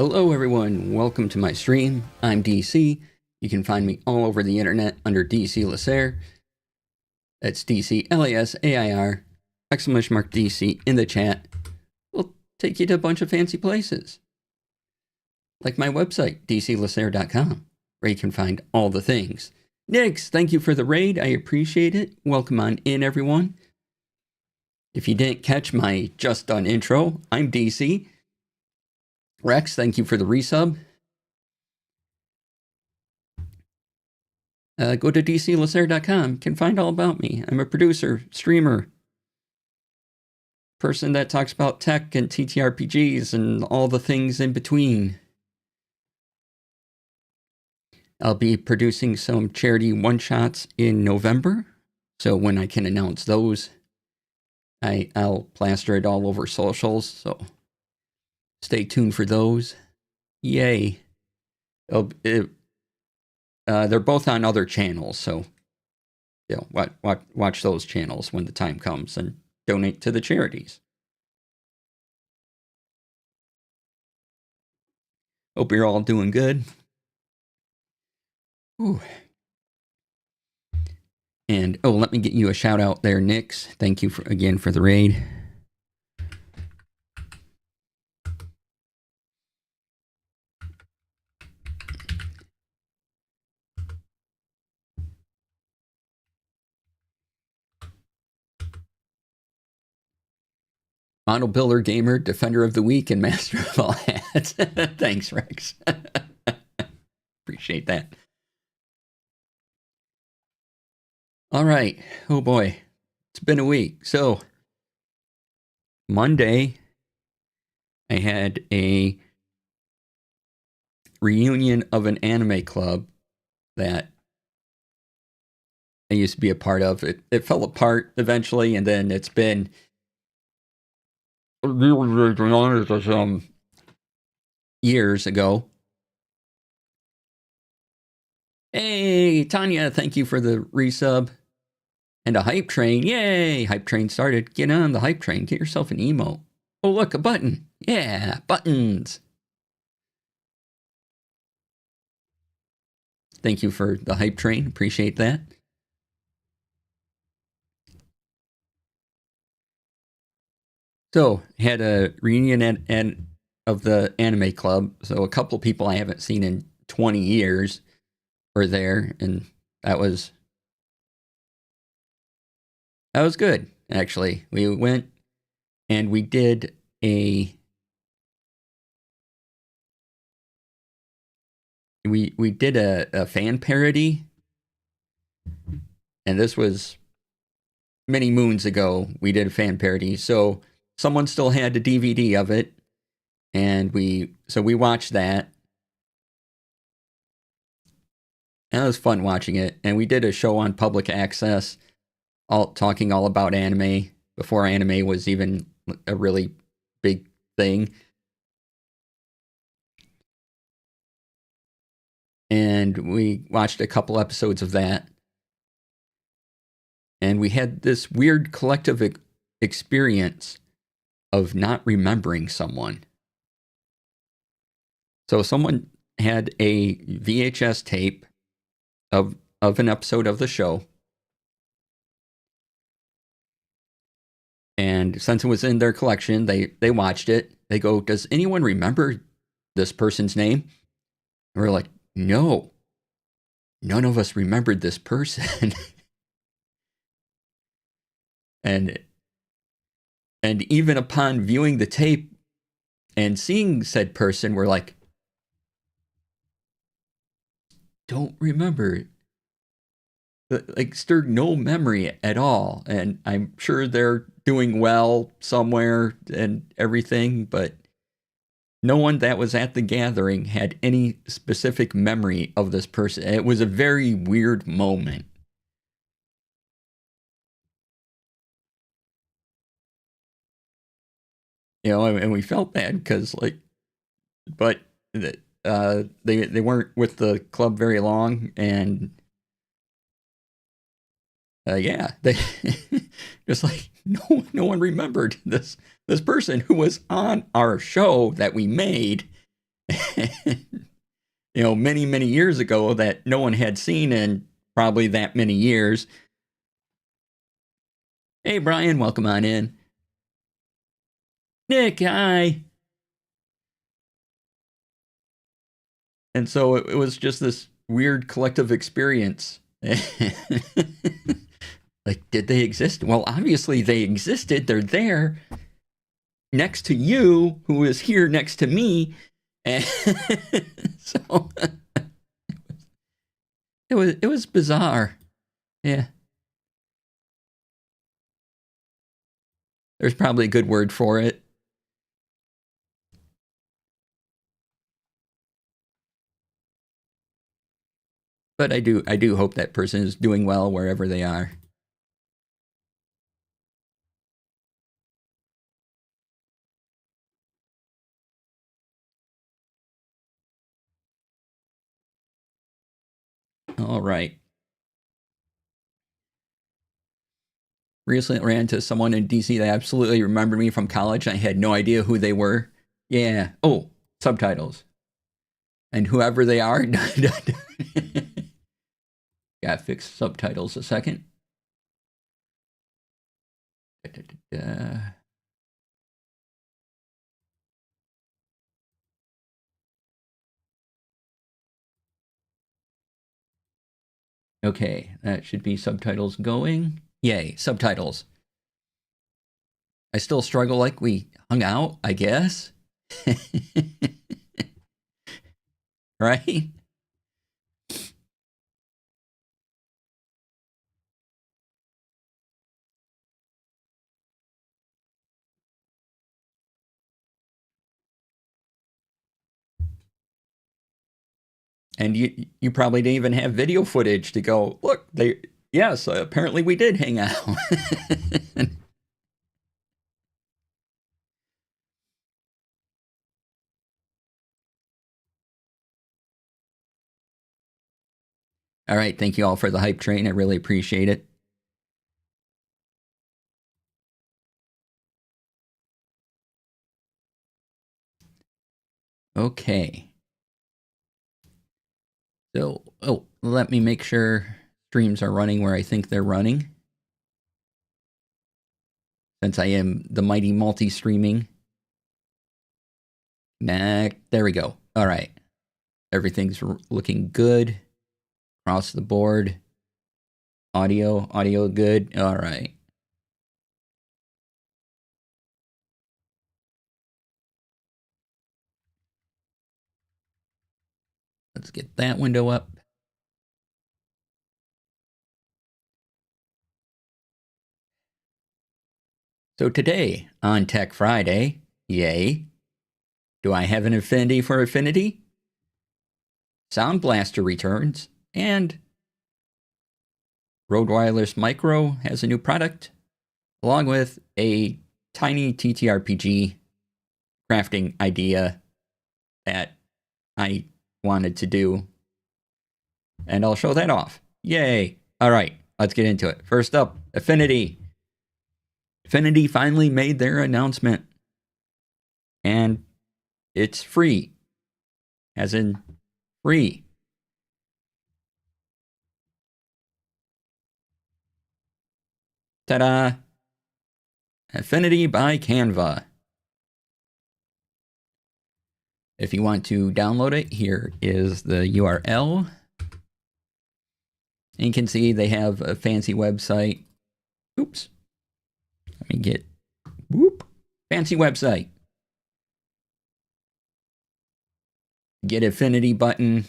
Hello everyone, welcome to my stream. I'm DC. You can find me all over the internet under DC Lasair. That's DC Lasair, exclamation mark DC in the chat. We'll take you to a bunch of fancy places. Like my website, dclasair.com, where you can find all the things. Nix, thank you for the raid, I appreciate it. Welcome on in everyone. If you didn't catch my just done intro, I'm DC. Rex, thank you for the resub. Go to dclasair.com. You can find all about me. I'm a producer, streamer, person that talks about tech and TTRPGs and all the things in between. I'll be producing some charity one-shots in November, so when I can announce those, I'll plaster it all over socials, so stay tuned for those. Yay. They're both on other channels, so watch those channels when the time comes and donate to the charities. Hope you're all doing good. Ooh. And, let me get you a shout out there, Nix. Thank you again for the raid. Model Builder Gamer, Defender of the Week, and Master of all hats. Thanks, Rex. Appreciate that. All right. Oh boy. It's been a week. So, Monday, I had a reunion of an anime club that I used to be a part of. It fell apart eventually, and then it's been years ago. Hey, Tanya, thank you for the resub. And a hype train. Yay! Hype train started. Get on the hype train. Get yourself an emote. Oh, look, a button. Yeah, buttons. Thank you for the hype train. Appreciate that. So, had a reunion of the anime club. So, a couple people I haven't seen in 20 years were there, and that was good, actually. We went and we did a fan parody, and this was many moons ago. We did a fan parody, so someone still had the DVD of it, and we watched that. And it was fun watching it, and we did a show on public access, talking all about anime before anime was even a really big thing. And we watched a couple episodes of that. And we had this weird collective experience of not remembering someone. So someone had a VHS tape of an episode of the show. And since it was in their collection, they watched it. They go, does anyone remember this person's name? And we're like, no. None of us remembered this person. And even upon viewing the tape and seeing said person, we're like, don't remember. Like, stirred no memory at all. And I'm sure they're doing well somewhere and everything, but no one that was at the gathering had any specific memory of this person. It was a very weird moment. And we felt bad because, but they weren't with the club very long, and they just like no one remembered this person who was on our show that we made, Many, many years ago that no one had seen in probably that many years. Hey, Brian, welcome on in. Nick, hi. And so it was just this weird collective experience. Like, did they exist? Well, obviously they existed. They're there next to you, who is here next to me. And so it was bizarre. Yeah. There's probably a good word for it. But I do hope that person is doing well wherever they are. All right. Recently ran into someone in DC that absolutely remembered me from college. I had no idea who they were. Yeah. Oh, subtitles. And whoever they are. Gotta fix subtitles a second. Okay, that should be subtitles going. Yay, subtitles. I still struggle like we hung out, I guess. Right? And you probably didn't even have video footage to go, look, yes, apparently we did hang out. All right, thank you all for the hype train. I really appreciate it. Okay. So, let me make sure streams are running where I think they're running. Since I am the mighty multi-streaming. Nah, there we go. All right. Everything's looking good across the board. Audio good. All right. Let's get that window up. So today on Tech Friday, yay, do I have an affinity for Affinity? Sound Blaster returns, and Rode Wireless Micro has a new product, along with a tiny TTRPG crafting idea that I wanted to do. And I'll show that off. Yay! All right, let's get into it. First up, Affinity. Affinity finally made their announcement. And it's free. As in, free. Ta-da! Affinity by Canva. If you want to download it, here is the URL. And you can see they have a fancy website. Oops. Let me get, fancy website. Get Affinity button.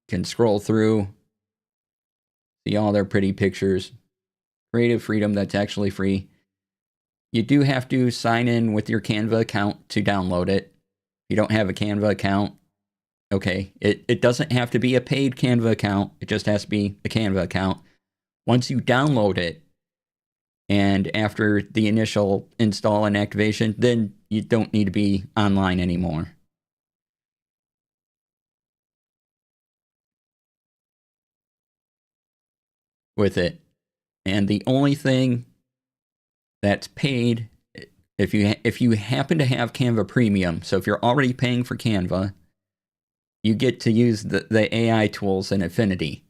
Can scroll through. See all their pretty pictures. Creative freedom, that's actually free. You do have to sign in with your Canva account to download it. If you don't have a Canva account, okay. It doesn't have to be a paid Canva account. It just has to be a Canva account. Once you download it, and after the initial install and activation, then you don't need to be online anymore with it. And the only thing that's paid, if you happen to have Canva Premium, so if you're already paying for Canva, you get to use the AI tools in Affinity.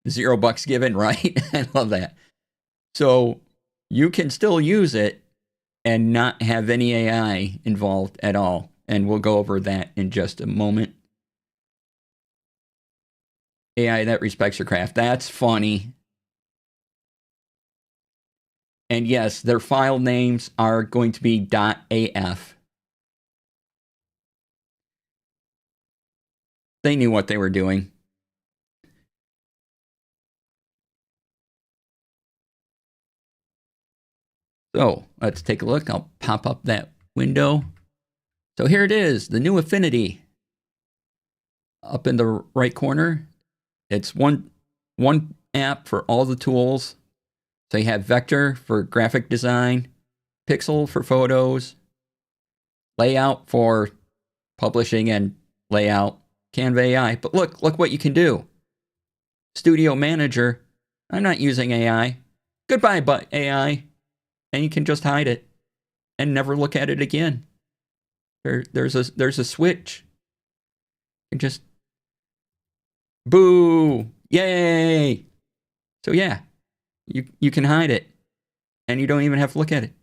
$0 given, right? I love that. So you can still use it and not have any AI involved at all. And we'll go over that in just a moment. AI that respects your craft. That's funny. And yes, their file names are going to be .af. They knew what they were doing. So let's take a look. I'll pop up that window. So here it is, the new Affinity. Up in the right corner, it's one app for all the tools. So you have Vector for graphic design, Pixel for photos, Layout for publishing and layout, Canva AI. But look what you can do. Studio Manager, I'm not using AI. Goodbye, but AI. And you can just hide it and never look at it again. There's a switch. You just boo, yay. So yeah, you can hide it and you don't even have to look at it.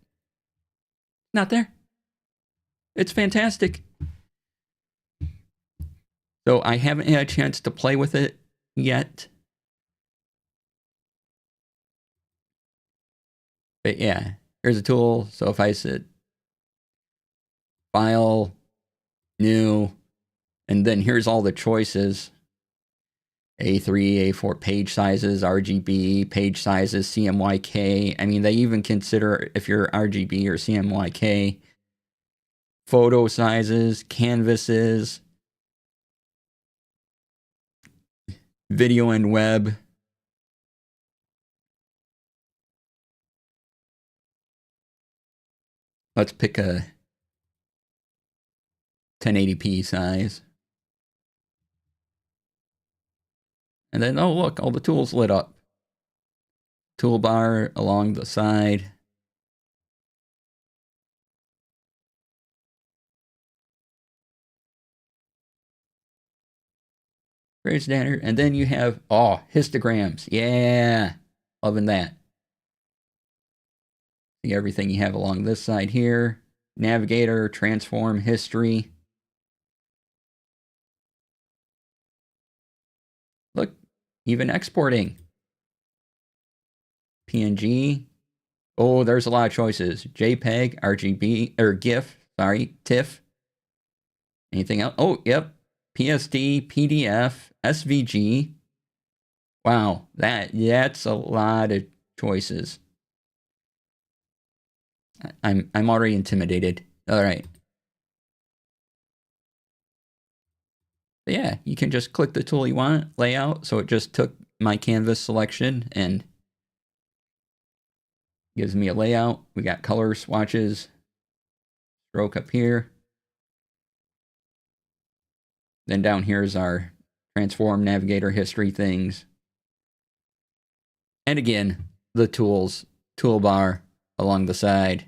Not there. It's fantastic. So I haven't had a chance to play with it yet. But yeah, here's a tool. So if I said file, new, and then here's all the choices. A3, A4 page sizes, RGB, page sizes, CMYK. I mean, they even consider if you're RGB or CMYK. Photo sizes, canvases, video and web. Let's pick a 1080p size. And then, oh, look, all the tools lit up. Toolbar along the side. Very standard. And then you have, oh, histograms. Yeah, loving that. See everything you have along this side here. Navigator, transform, history. Look, even exporting. PNG. Oh, there's a lot of choices. JPEG, RGB, or GIF, sorry, TIFF. Anything else? Oh, yep. PSD, PDF, SVG. Wow, that's a lot of choices. I'm already intimidated. All right. But yeah, you can just click the tool you want, layout. So it just took my canvas selection and gives me a layout. We got color swatches, stroke up here. Then down here is our transform, navigator, history things. And again, the tools, toolbar along the side.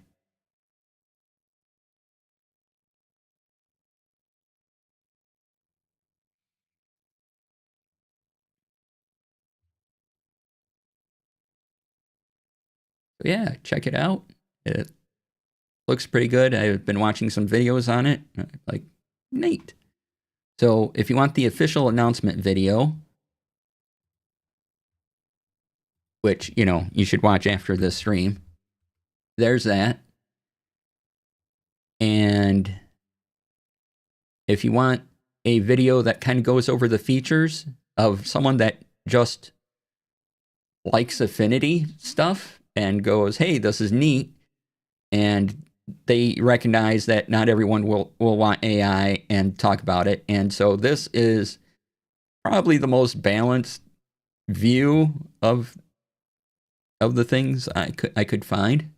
So yeah, check it out. It looks pretty good. I've been watching some videos on it. Like, neat. So if you want the official announcement video, which, you know, you should watch after this stream, there's that. And if you want a video that kind of goes over the features of someone that just likes Affinity stuff and goes, hey, this is neat, and they recognize that not everyone will want AI and talk about it. And so this is probably the most balanced view of the things I could find.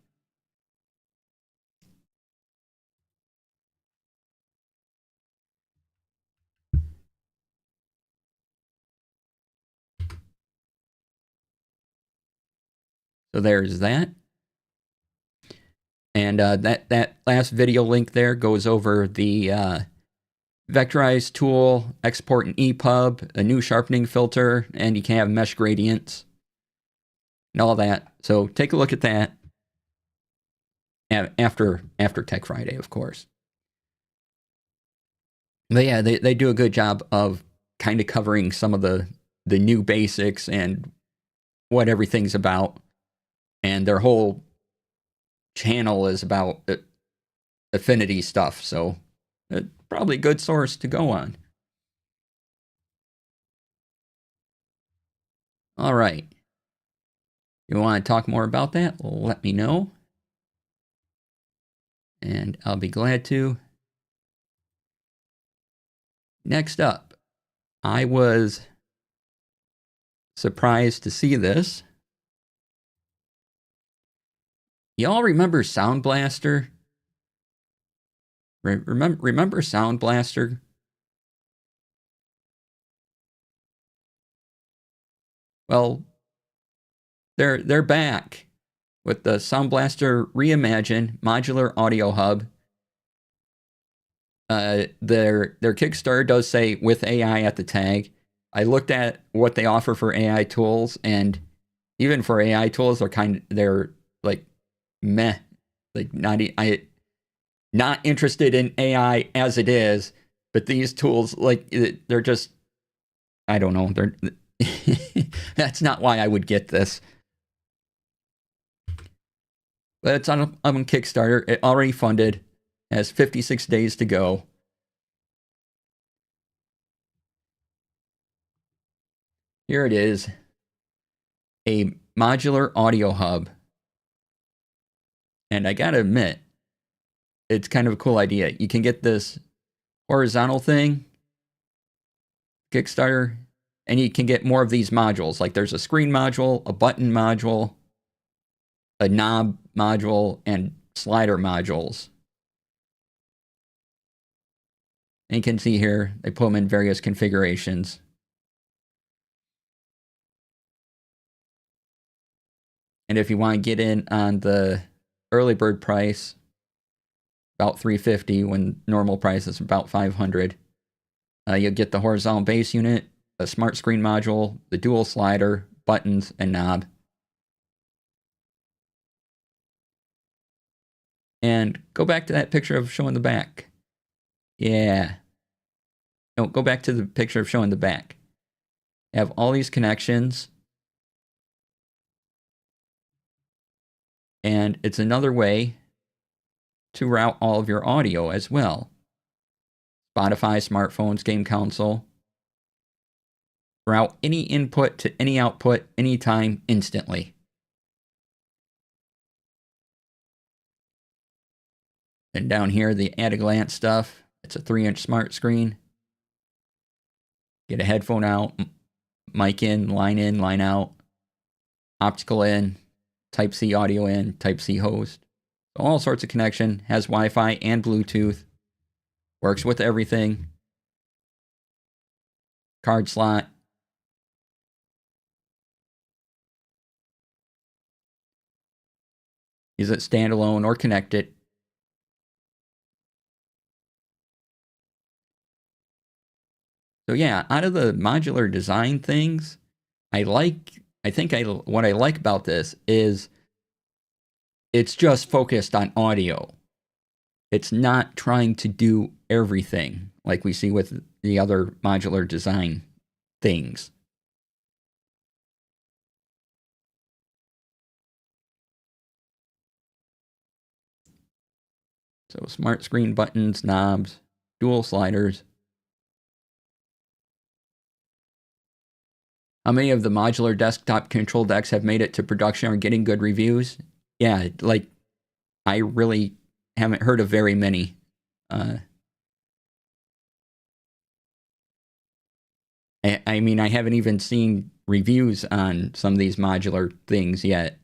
So there's that. And that last video link there goes over the vectorized tool, export an EPUB, a new sharpening filter, and you can have mesh gradients and all that. So take a look at that after Tech Friday, of course. But yeah, they do a good job of kind of covering some of the new basics and what everything's about. And their whole channel is about Affinity stuff, so probably a good source to go on. All right. You want to talk more about that? Let me know. And I'll be glad to. Next up, I was surprised to see this. Y'all remember Sound Blaster? Remember Sound Blaster? Well, they're back with the Sound Blaster Reimagine Modular Audio Hub. Their Kickstarter does say with AI at the tag. I looked at what they offer for AI tools, and even for AI tools, they're like meh, like not interested in AI as it is. But these tools, like they're just, I don't know, they're that's not why I would get this. But it's on Kickstarter. It already funded, has 56 days to go. Here it is, a modular audio hub. And I gotta admit, it's kind of a cool idea. You can get this horizontal thing, Kickstarter, and you can get more of these modules. Like there's a screen module, a button module, a knob module, and slider modules. And you can see here, they put them in various configurations. And if you want to get in on the early bird price, about $350 when normal price is about $500, you'll get the horizontal bass unit, a smart screen module, the dual slider, buttons, and knob. And go back to that picture of showing the back. Yeah. No, go back to the picture of showing the back. You have all these connections. And it's another way to route all of your audio as well. Spotify, smartphones, game console. Route any input to any output anytime, instantly. And down here, the at-a-glance stuff. It's a 3-inch smart screen. Get a headphone out, mic in, line out, optical in, Type-C audio in, Type-C host. So all sorts of connection. Has Wi-Fi and Bluetooth. Works with everything. Card slot. Use it standalone or connect it. So yeah, out of the modular design things, what I like about this is it's just focused on audio. It's not trying to do everything like we see with the other modular design things. So smart screen buttons, knobs, dual sliders. How many of the modular desktop control decks have made it to production or are getting good reviews? Yeah, like I really haven't heard of very many. I mean, I haven't even seen reviews on some of these modular things yet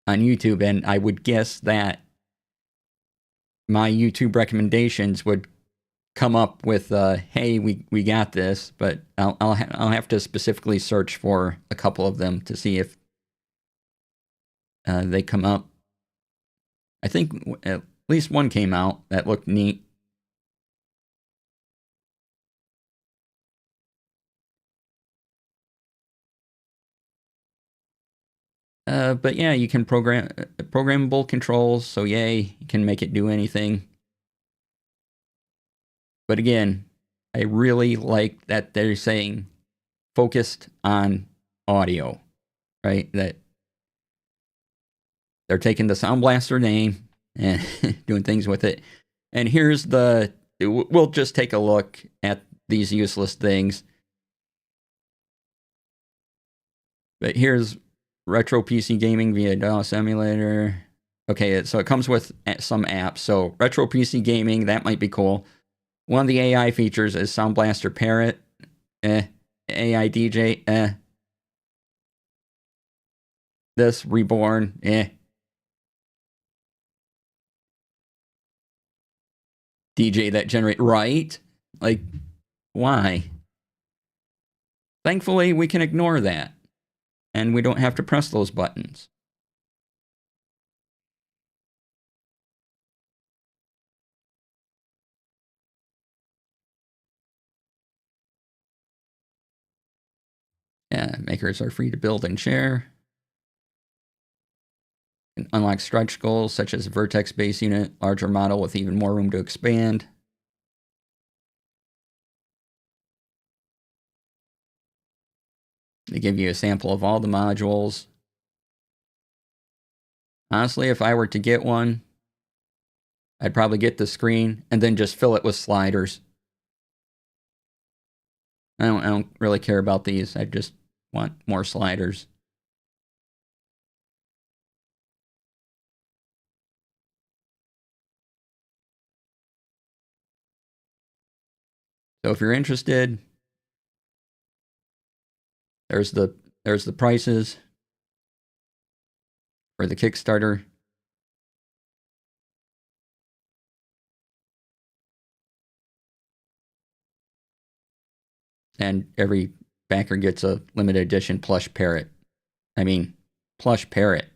on YouTube, and I would guess that my YouTube recommendations would come up with, "Hey, we got this," but I'll have to specifically search for a couple of them to see if they come up. I think least one came out that looked neat. But yeah, you can program programmable controls, so yay, you can make it do anything. But again, I really like that they're saying focused on audio, right? That they're taking the Sound Blaster name and doing things with it. And here's we'll just take a look at these useless things. But here's retro PC gaming via DOS emulator. Okay, so it comes with some apps. So retro PC gaming, that might be cool. One of the AI features is Sound Blaster Parrot. AI DJ. This Reborn. DJ that generate right? Like, why? Thankfully, we can ignore that. And we don't have to press those buttons. Yeah, makers are free to build and share. And unlock stretch goals such as vertex base unit, larger model with even more room to expand. They give you a sample of all the modules. Honestly, if I were to get one, I'd probably get the screen and then just fill it with sliders. I don't really care about these. I just want more sliders. So if you're interested, there's the prices for the Kickstarter. And every backer gets a limited edition plush parrot. I mean, plush parrot.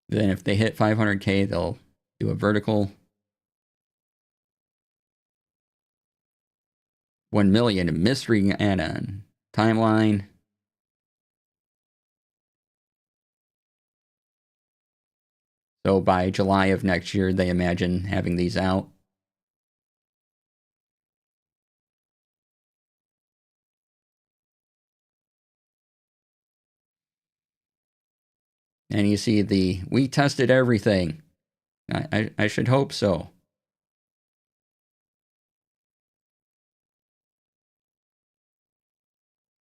Then if they hit 500K, they'll do a vertical. 1 million in mystery add-on. Timeline. So by July of next year, they imagine having these out. And you see we tested everything. I should hope so.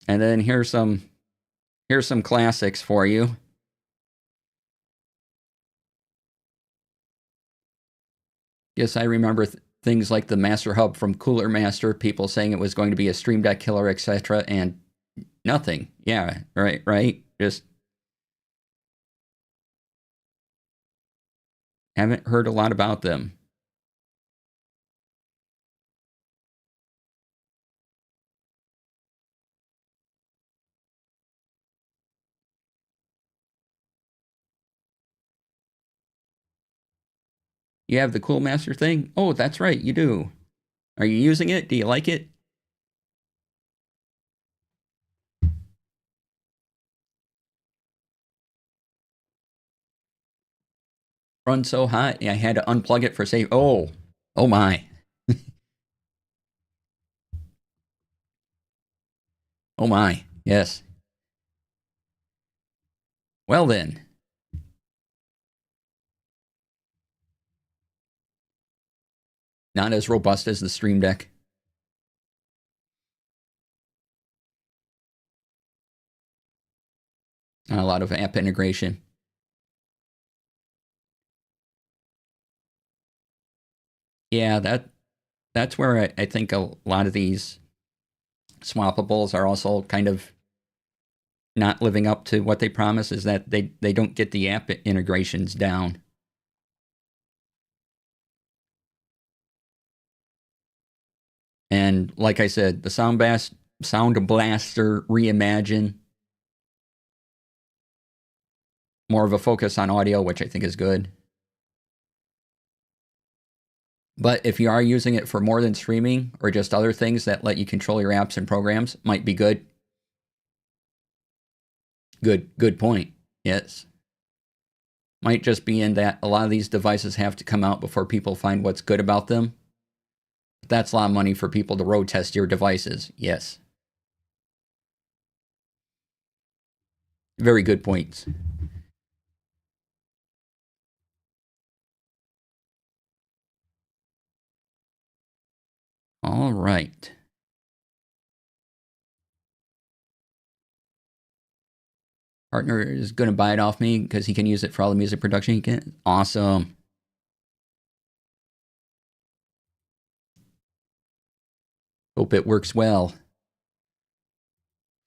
And then here's some classics for you. Yes, I remember things like the Master Hub from Cooler Master, people saying it was going to be a Stream Deck killer, etc., and nothing. Yeah, right. Just haven't heard a lot about them. You have the Cool Master thing? Oh, that's right, you do. Are you using it? Do you like it? Run so hot, I had to unplug it for save. Oh my. Oh my, yes. Well then. Not as robust as the Stream Deck. Not a lot of app integration. Yeah, that's where I think a lot of these swappables are also kind of not living up to what they promise, is that they don't get the app integrations down. And like I said, the Sound Blaster Reimagine, more of a focus on audio, which I think is good. But if you are using it for more than streaming or just other things that let you control your apps and programs, might be good. Good point. Yes. Might just be in that a lot of these devices have to come out before people find what's good about them. That's a lot of money for people to road test your devices. Yes. Very good points. All right. Partner is going to buy it off me because he can use it for all the music production he can. Awesome. Hope it works well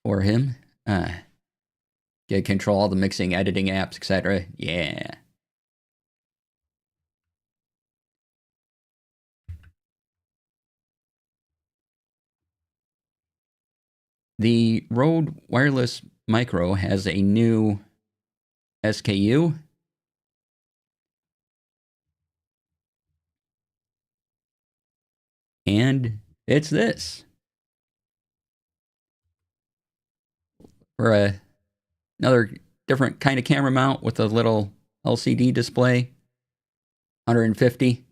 for him. Get control all the mixing, editing apps, etc. Yeah. The Rode Wireless Micro has a new SKU. And it's this. For another different kind of camera mount with a little LCD display. 150.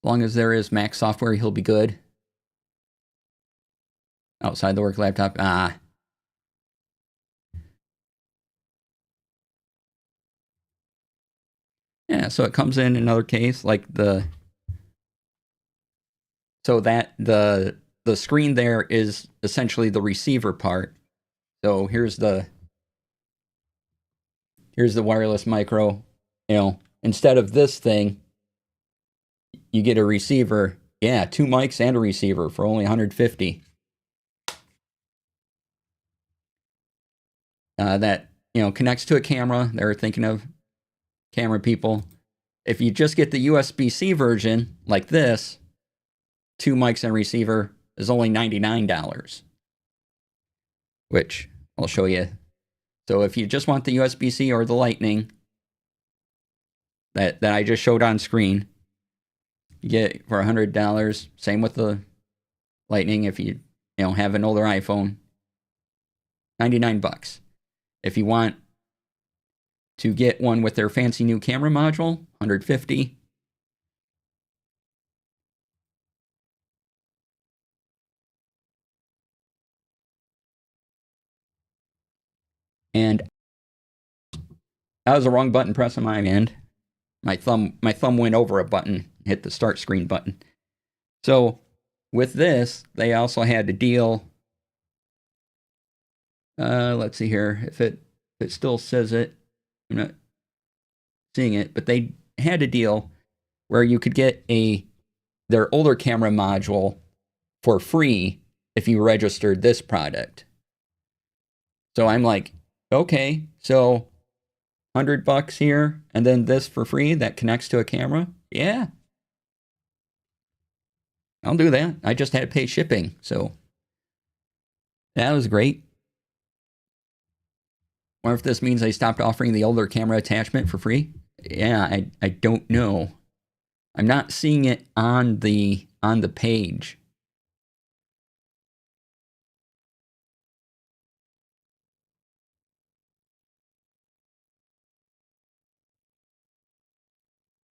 As long as there is Mac software, he'll be good. Outside the work laptop, yeah, so it comes in another case, like so that the screen there is essentially the receiver part. So here's the wireless micro. You know, instead of this thing, you get a receiver. Yeah, 2 mics and a receiver for only 150. That, you know, connects to a camera. They're thinking of camera people. If you just get the USB-C version like this, 2 mics and receiver is only $99, which I'll show you. So if you just want the USB-C or the Lightning that I just showed on screen, you get it for $100. Same with the Lightning if you have an older iPhone, $99. If you want to get one with their fancy new camera module, $150. And that was the wrong button press on my end. My thumb went over a button, hit the start screen button. So with this, they also had to deal. Let's see here if it still says it. I'm not seeing it, but they had a deal where you could get their older camera module for free if you registered this product. So I'm like, okay, so $100 here, and then this for free that connects to a camera. Yeah, I'll do that. I just had to pay shipping, so that was great. Wonder if this means they stopped offering the older camera attachment for free. Yeah, I don't know. I'm not seeing it on the page.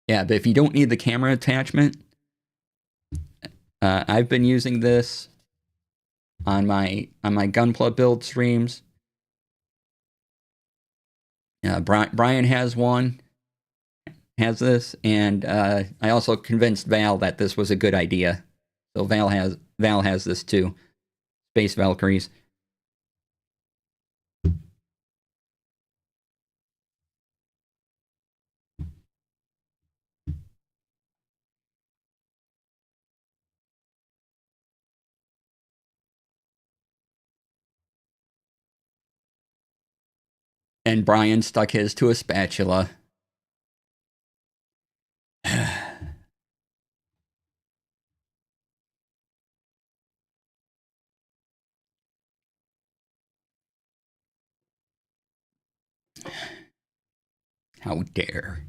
Yeah, but if you don't need the camera attachment, I've been using this on my Gunpla build streams. Brian has this, and I also convinced Val that this was a good idea. So Val has this too. Space Valkyries. And Brian stuck his to a spatula. How dare.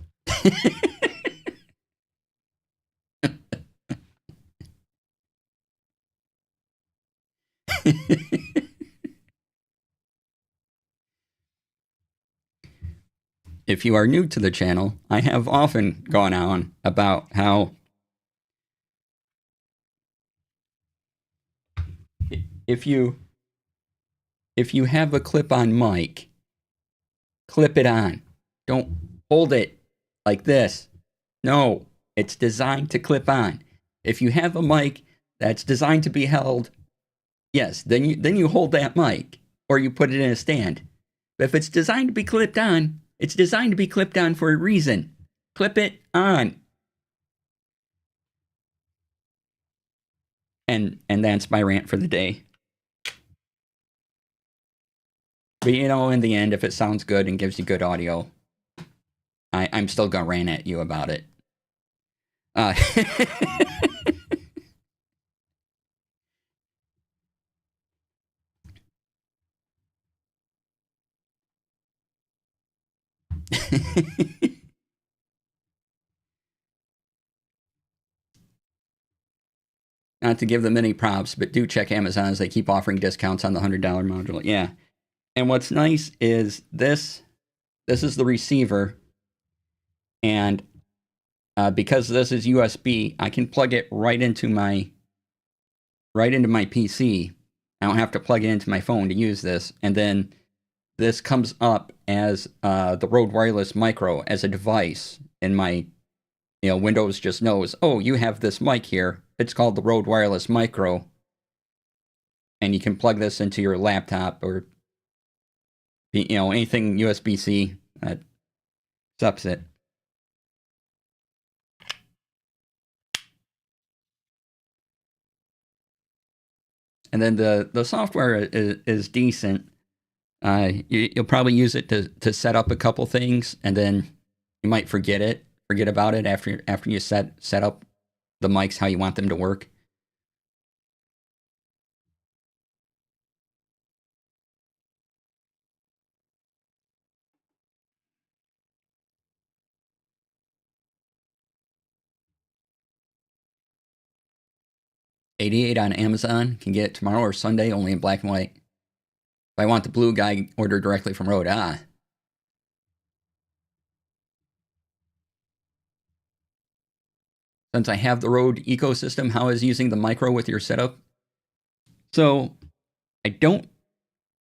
If you are new to the channel, I have often gone on about how if you have a clip-on mic, clip it on. Don't hold it like this. No, it's designed to clip on. If you have a mic that's designed to be held, yes, then you hold that mic or you put it in a stand. But if it's designed to be clipped on, it's designed to be clipped on for a reason. Clip it on. And that's my rant for the day. But you know, in the end, if it sounds good and gives you good audio, I'm still gonna rant at you about it. Not to give them any props, but do check Amazon as they keep offering discounts on the $100 module. Yeah. And what's nice is this is the receiver. And because this is USB, I can plug it right into my PC. I don't have to plug it into my phone to use this. And then this comes up as the Rode Wireless Micro as a device in my, Windows just knows, oh, you have this mic here. It's called the Rode Wireless Micro. And you can plug this into your laptop or, anything USB-C that accepts it. And then the software is decent. You'll probably use it to set up a couple things, and then you might forget about it after you set up the mics how you want them to work. $88 on Amazon. Can get it tomorrow or Sunday, only in black and white. If I want the blue guy, order directly from Rode. Since I have the Rode ecosystem, how is using the micro with your setup? So I don't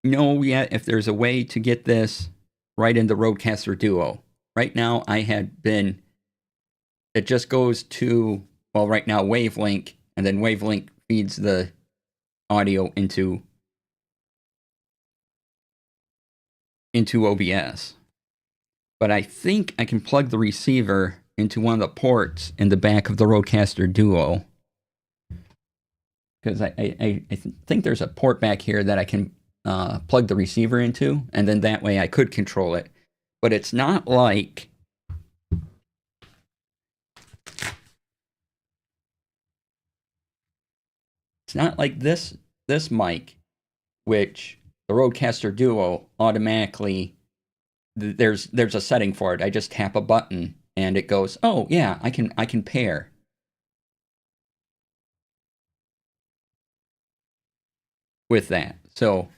know yet if there's a way to get this right in the Rodecaster Duo. Right now, it just goes to, well, right now, Wavelink, and then Wavelink feeds the audio into OBS. But I think I can plug the receiver into one of the ports in the back of the Rodecaster Duo. Because I think there's a port back here that I can plug the receiver into, and then that way I could control it. But it's not like this mic, which the Rodecaster Duo automatically, there's a setting for it. I just tap a button and it goes, oh yeah, I can pair. With that. So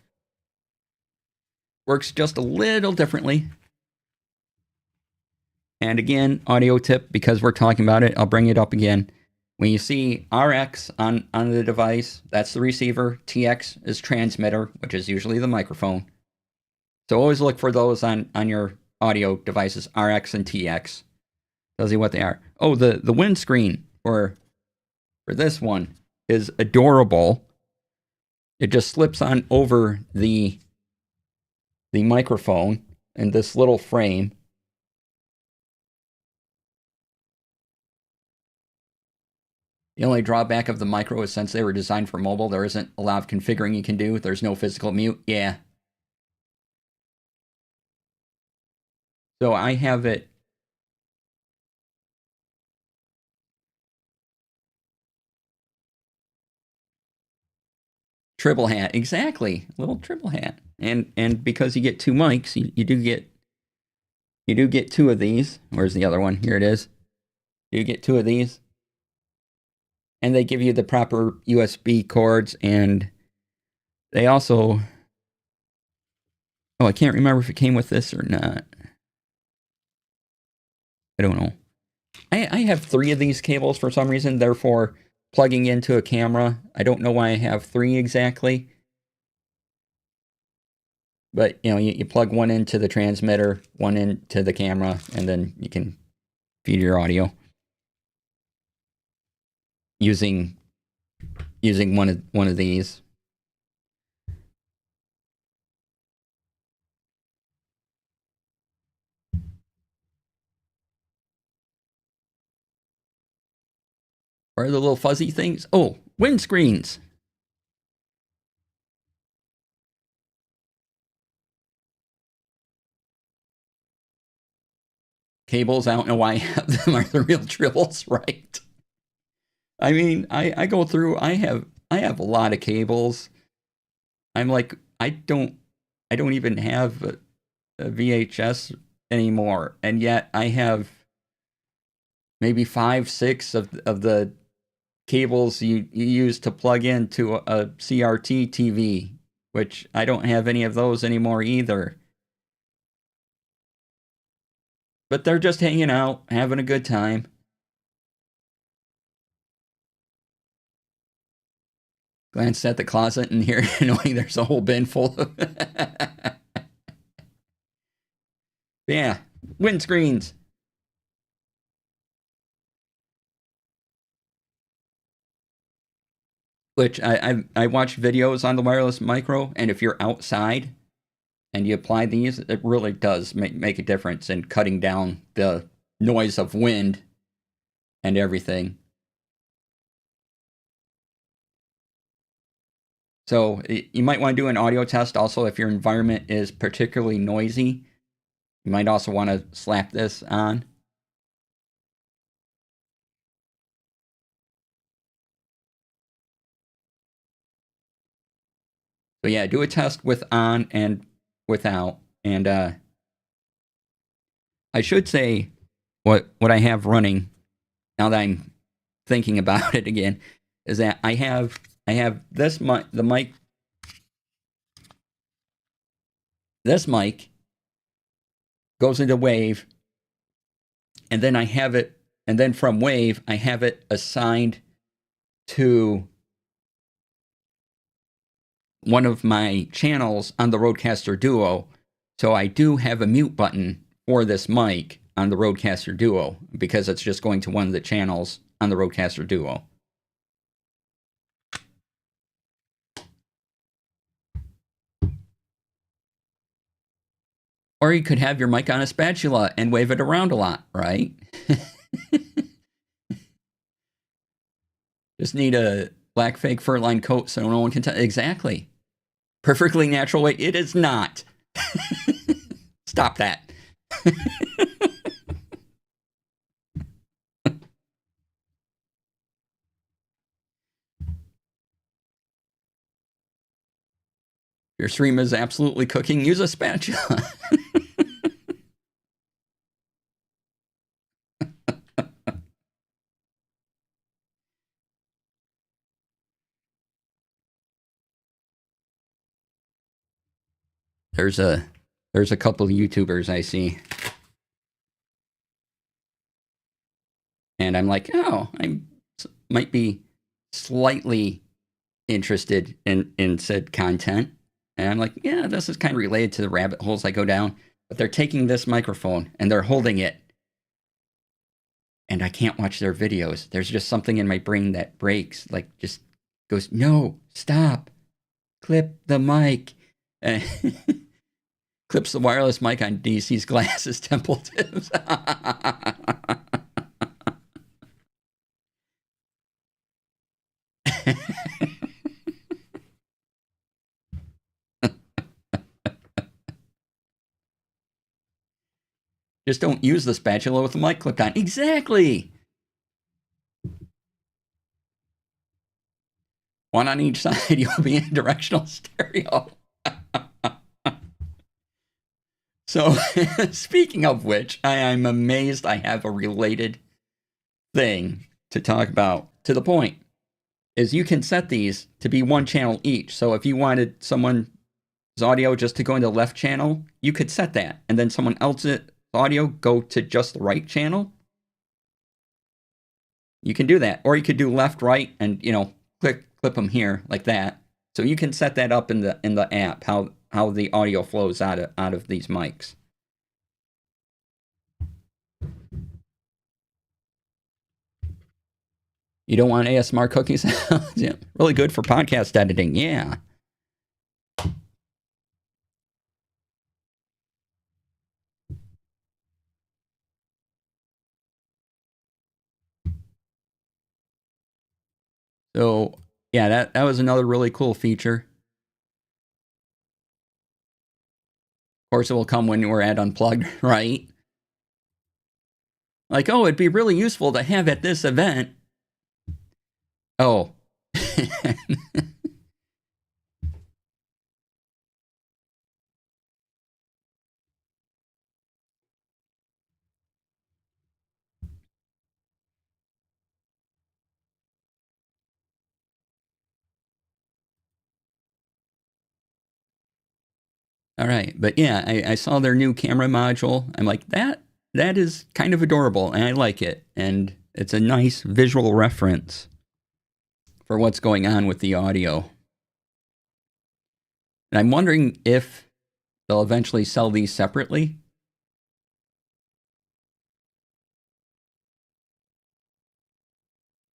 works just a little differently. And again, audio tip, because we're talking about it, I'll bring it up again. When you see RX on the device, that's the receiver. TX is transmitter, which is usually the microphone. So always look for those on your audio devices, RX and TX. Tells you what they are. Oh, the windscreen for this one is adorable. It just slips on over the microphone in this little frame. The only drawback of the micro is since they were designed for mobile, there isn't a lot of configuring you can do. There's no physical mute. Yeah. So I have it. Triple hat. Exactly. Little triple hat. And because you get two mics, you do get You do get 2 of these. Where's the other one? Here it is. You get 2 of these. And they give you the proper USB cords, and they also... Oh, I can't remember if it came with this or not. I don't know. I have 3 of these cables for some reason, therefore plugging into a camera. I don't know why I have 3 exactly. But, you know, you plug one into the transmitter, one into the camera, and then you can feed your audio using one of these. What are the little fuzzy things? Oh, windscreens. Cables, I don't know why I have them, are the real tribbles, right? I mean, I go through, I have a lot of cables. I'm like, I don't even have a VHS anymore, and yet I have maybe 5, 6 of the cables you use to plug into a CRT TV, which I don't have any of those anymore either. But they're just hanging out, having a good time. Glanced at the closet and here, knowing there's a whole bin full of... Yeah, windscreens. Which I watch videos on the wireless micro, and if you're outside and you apply these, it really does make a difference in cutting down the noise of wind and everything. So you might want to do an audio test also if your environment is particularly noisy. You might also want to slap this on. So yeah, do a test with on and without. And I should say what I have running, now that I'm thinking about it again, is that I have this mic, the mic, this mic goes into Wave, and then I have it, and then from Wave I have it assigned to one of my channels on the Rodecaster Duo. So I do have a mute button for this mic on the Rodecaster Duo because it's just going to one of the channels on the Rodecaster Duo. Or you could have your mic on a spatula and wave it around a lot, right? Just need a black fake fur-lined coat so no one can tell. Exactly. Perfectly natural way. It is not. Stop that. Your stream is absolutely cooking. Use a spatula. There's a couple of YouTubers I see. And I'm like, oh, I might be slightly interested in said content. And I'm like, yeah, this is kind of related to the rabbit holes I go down. But they're taking this microphone and they're holding it. And I can't watch their videos. There's just something in my brain that breaks, like just goes, no, stop, clip the mic. Clips the wireless mic on DC's glasses temple tips. Just don't use the spatula with the mic clipped on. Exactly. One on each side, you'll be in directional stereo. So, speaking of which, I'm amazed I have a related thing to talk about. To the point is you can set these to be one channel each. So if you wanted someone's audio just to go into the left channel, you could set that, and then someone else's audio go to just the right channel. You can do that, or you could do left, right, and clip them here like that. So you can set that up in the app how the audio flows out of these mics. You don't want ASMR cooking sounds? Yeah, really good for podcast editing. Yeah. So yeah, that was another really cool feature. Of course, it will come when we're at Unplugged, right? Like, oh, it'd be really useful to have at this event. Oh. All right. But yeah, I saw their new camera module. I'm like, that is kind of adorable, and I like it. And it's a nice visual reference for what's going on with the audio. And I'm wondering if they'll eventually sell these separately.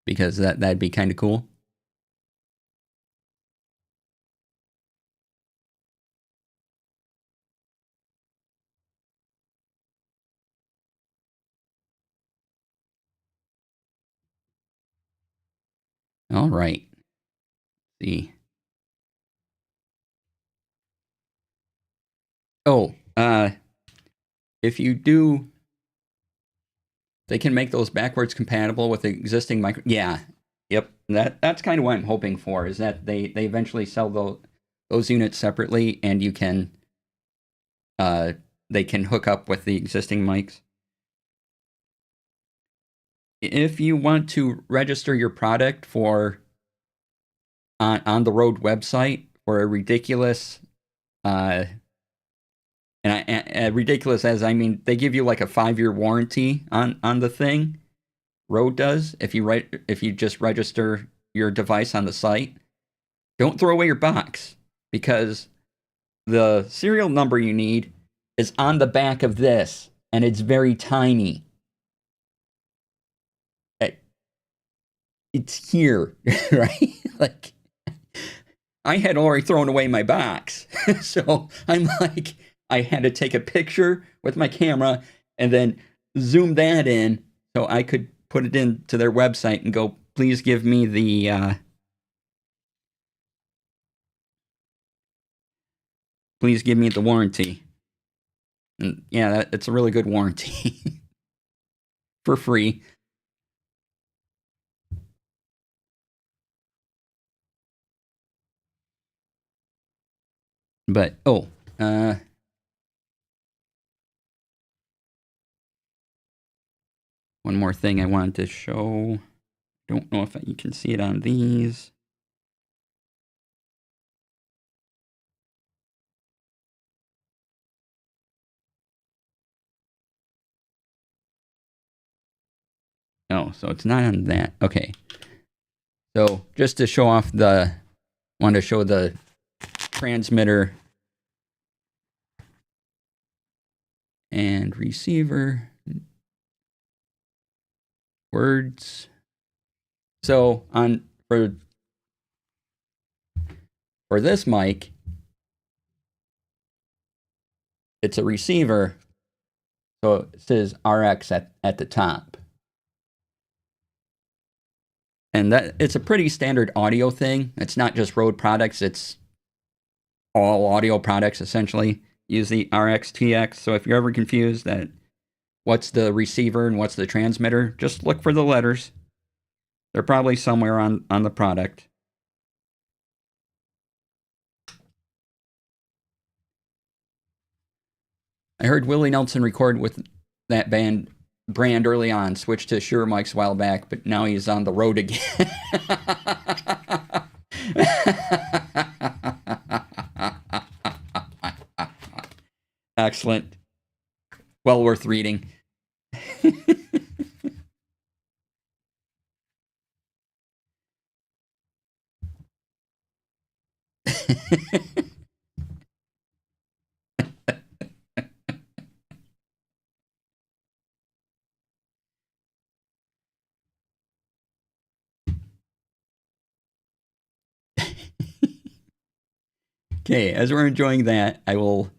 Because that'd be kind of cool. All right. Let's see. Oh, if you do, they can make those backwards compatible with the existing micro. Yeah, yep. That's kind of what I'm hoping for, is that they eventually sell those units separately, and you can they can hook up with the existing mics. If you want to register your product for on the Rode website for a ridiculous and ridiculous, as I mean, they give you like a 5-year warranty on the thing. Rode does. If you just register your device on the site, don't throw away your box, because the serial number you need is on the back of this, and it's very tiny. It's here, right? Like, I had already thrown away my box, so I'm like, I had to take a picture with my camera and then zoom that in so I could put it into their website and go, please give me the warranty. And yeah, it's a really good warranty for free. But one more thing I wanted to show. Don't know if you can see it on these. Oh, so it's not on that. Okay. So just to show off want to show the transmitter and receiver words. So for this mic, it's a receiver, so it says RX at the top. And it's a pretty standard audio thing. It's not just Rode products, it's all audio products essentially use the RXTX. So if you're ever confused that what's the receiver and what's the transmitter, just look for the letters. They're probably somewhere on the product. I heard Willie Nelson record with that brand early on, switched to Shure mics a while back, but now he's on the road again. Excellent. Well worth reading. Okay, as we're enjoying that, I will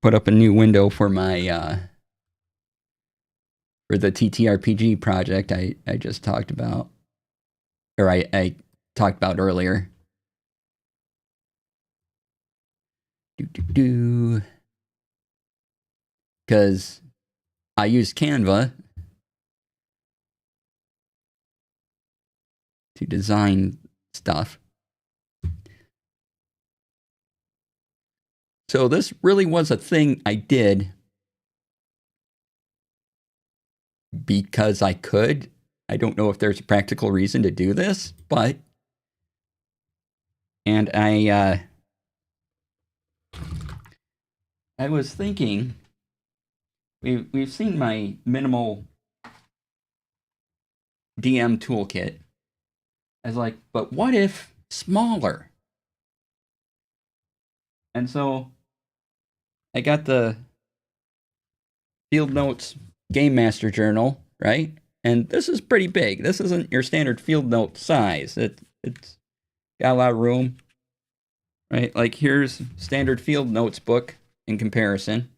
put up a new window for my for the TTRPG project I just talked about, or I talked about earlier. Because I use Canva to design stuff. So this really was a thing I did because I could. I don't know if there's a practical reason to do this, but and I was thinking, we've seen my minimal DM toolkit. I was like, but what if smaller? And so I got the Field Notes Game Master Journal, right? And this is pretty big. This isn't your standard Field Note size. It's got a lot of room, right? Like here's standard Field Notes book in comparison.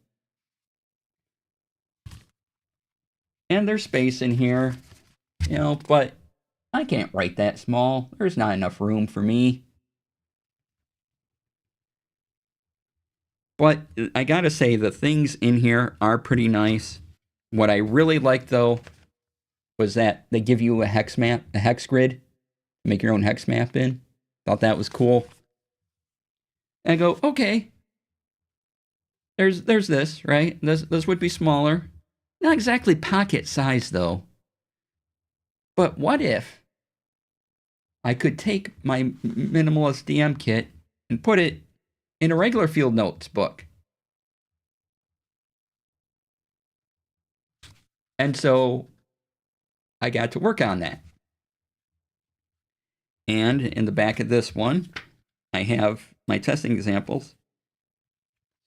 And there's space in here, but I can't write that small. There's not enough room for me. But I gotta say, the things in here are pretty nice. What I really liked, though, was that they give you a hex map, a hex grid, make your own hex map in. Thought that was cool. And I go, okay, there's this, right? This would be smaller. Not exactly pocket size, though. But what if I could take my minimalist DM kit and put it in a regular Field Notes book? And so I got to work on that. And in the back of this one, I have my testing examples.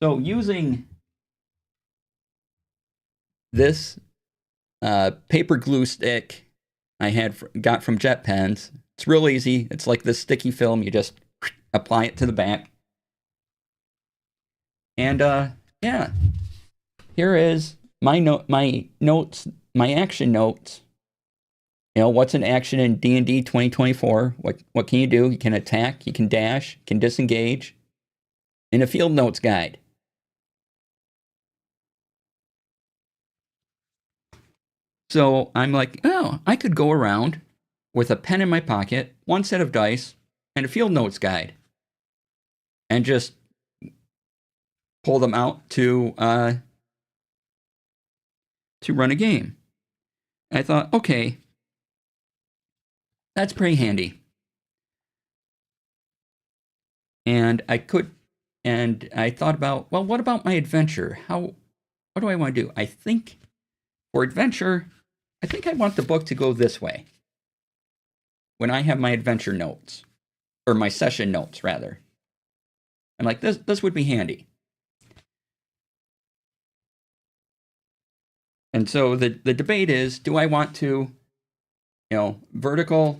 So using this paper glue stick I got from JetPens, it's real easy. It's like this sticky film. You just apply it to the back. And yeah, here is my notes, my action notes. What's an action in D&D 2024? What can you do? You can attack, you can dash, you can disengage. In a Field Notes guide. So I'm like, oh, I could go around with a pen in my pocket, one set of dice, and a Field Notes guide, and just pull them out to run a game. And I thought, okay, that's pretty handy. And I thought about, well, what about my adventure? What do I want to do? I think for adventure, I think I want the book to go this way. When I have my adventure notes, or my session notes, rather. I'm like, this would be handy. And so the debate is, do I want to, vertical,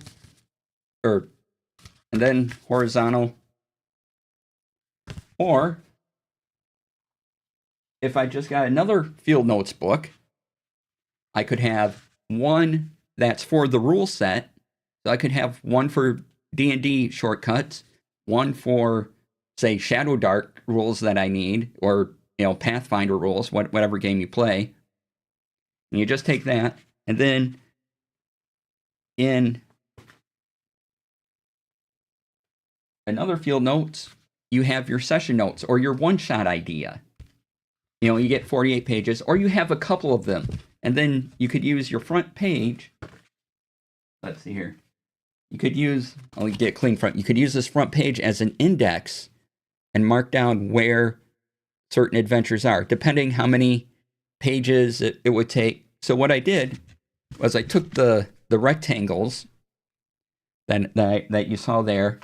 and then horizontal? Or if I just got another Field Notes book, I could have one that's for the rule set. So I could have one for D&D shortcuts, one for, say, Shadow Dark rules that I need, or, Pathfinder rules, whatever game you play. And you just take that, and then in another Field Notes, you have your session notes or your one-shot idea. You know, you get 48 pages, or you have a couple of them. And then you could use your front page. Let's see here. You could use, I'll get clean front. You could use this front page as an index and mark down where certain adventures are, depending how many pages it would take. So what I did was I took the rectangles that you saw there,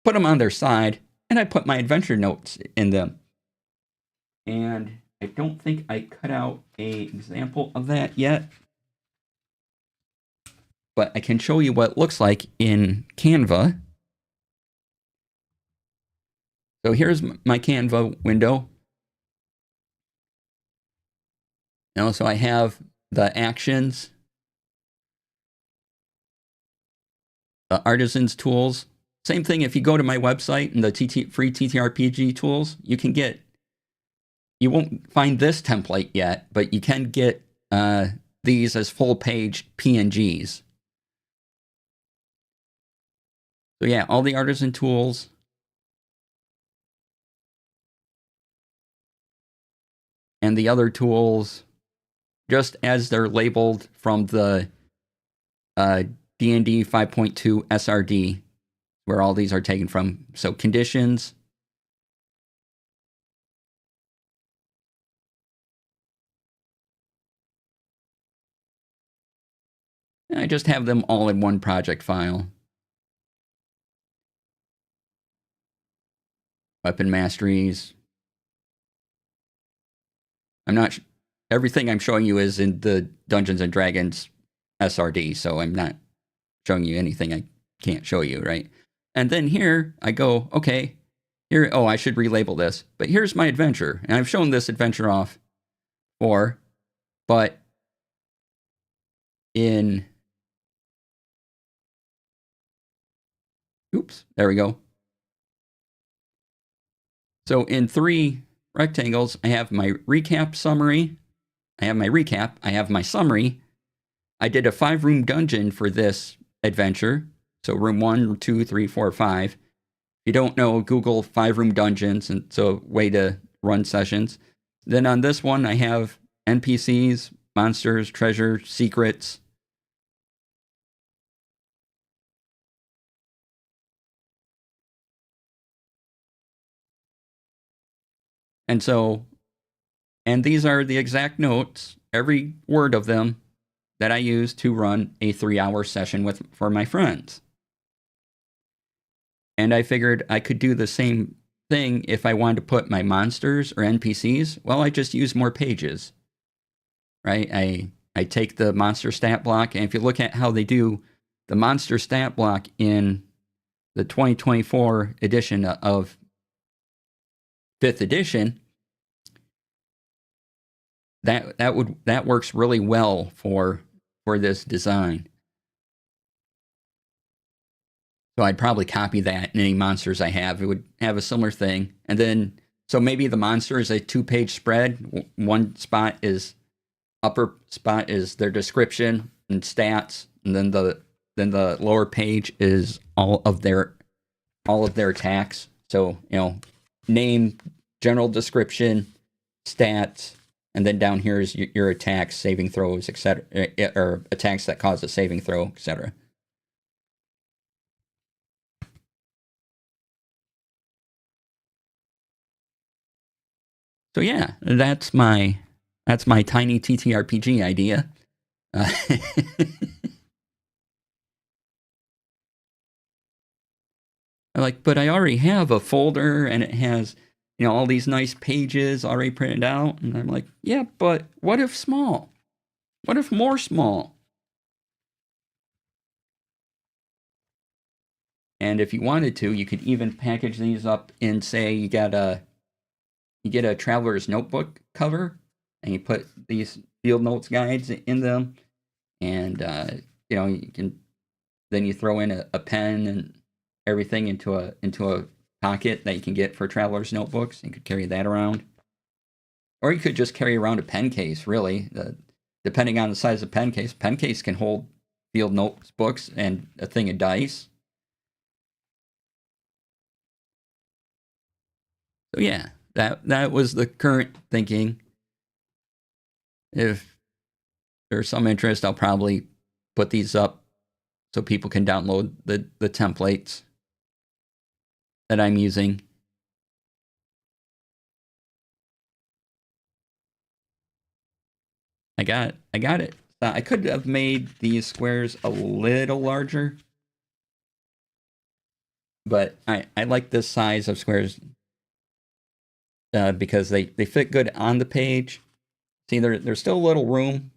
put them on their side, and I put my adventure notes in them. And I don't think I cut out an example of that yet, but I can show you what it looks like in Canva. So here's my Canva window. Now, so I have the actions, the artisans tools. Same thing if you go to my website and the free TTRPG tools, you can get, you won't find this template yet, but you can get these as full page PNGs. So yeah, all the artisan tools. And the other tools, just as they're labeled from the D&D 5.2 SRD, where all these are taken from. So conditions. And I just have them all in one project file. Weapon masteries. I'm not, everything I'm showing you is in the Dungeons and Dragons SRD, so I'm not showing you anything I can't show you, right? And then here I go, okay, here, oh, I should relabel this, but here's my adventure. And I've shown this adventure off before, but in, oops, there we go. So in 3 rectangles, I have my recap summary. I have my recap. I have my summary. I did a 5-room dungeon for this adventure. So room 1, 2, 3, 4, 5. If you don't know, Google 5-room dungeons, and it's a way to run sessions. Then on this one, I have NPCs, monsters, treasure, secrets. And so, and these are the exact notes, every word of them, that I use to run a 3-hour session for my friends. And I figured I could do the same thing if I wanted to put my monsters or NPCs. Well, I just use more pages, right? I take the monster stat block, and if you look at how they do the monster stat block in the 2024 edition of 5th edition, that works really well for this design. So I'd probably copy that in any monsters I have. It would have a similar thing. And then, so maybe the monster is a 2-page spread. One spot is, upper spot is their description and stats. And then the lower page is all of their attacks. So, you know, name, general description, stats, and then down here is your attacks, saving throws, etc., or attacks that cause a saving throw, etc. So yeah, that's my tiny TTRPG idea. But I already have a folder and it has, you know, all these nice pages already printed out. And I'm like, yeah, but what if small? What if more small? And if you wanted to, you could even package these up in, say, you get a traveler's notebook cover, and you put these field notes guides in them, and you know, you can then you throw in a pen and everything into a pocket that you can get for traveler's notebooks. You could carry that around, or you could just carry around a pen case. Really, depending on the size of pen case can hold field notebooks and a thing of dice. So yeah, that was the current thinking. If there's some interest, I'll probably put these up so people can download the templates that I'm using. I got it. I could have made these squares a little larger, but I like this size of squares because they fit good on the page. See, there's still a little room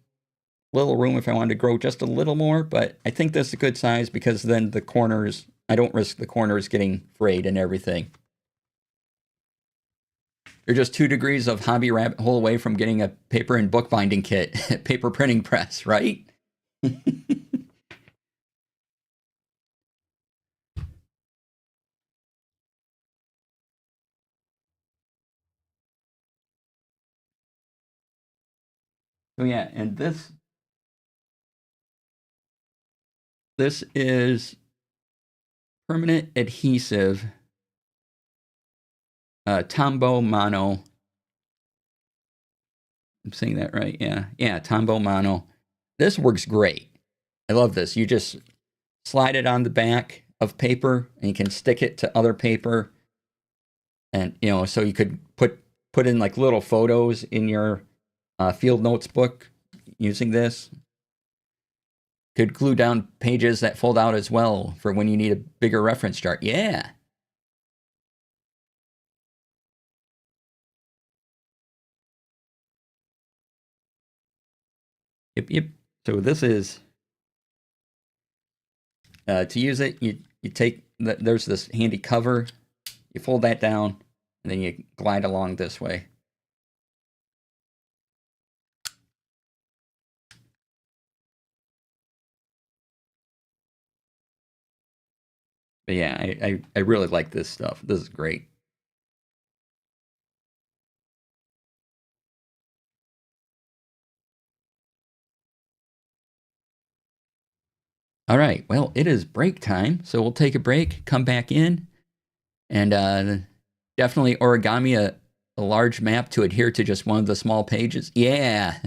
if I wanted to grow just a little more, but I think this is a good size because then the corners, I don't risk the corners getting frayed and everything. You're just 2 degrees of hobby rabbit hole away from getting a paper and bookbinding kit, paper printing press, right? So yeah, and this is permanent adhesive Tombow Mono. I'm saying that right? Yeah, Tombow Mono. This works great. I love this. You just slide it on the back of paper, and you can stick it to other paper, and so you could put in like little photos in your field notes book using this. Could glue down pages that fold out as well for when you need a bigger reference chart. Yeah. Yep. So this is to use it. You take there's this handy cover. You fold that down, and then you glide along this way. But yeah, I really like this stuff. This is great. All right. Well, it is break time, so we'll take a break, come back in, and definitely origami a large map to adhere to just one of the small pages. Yeah,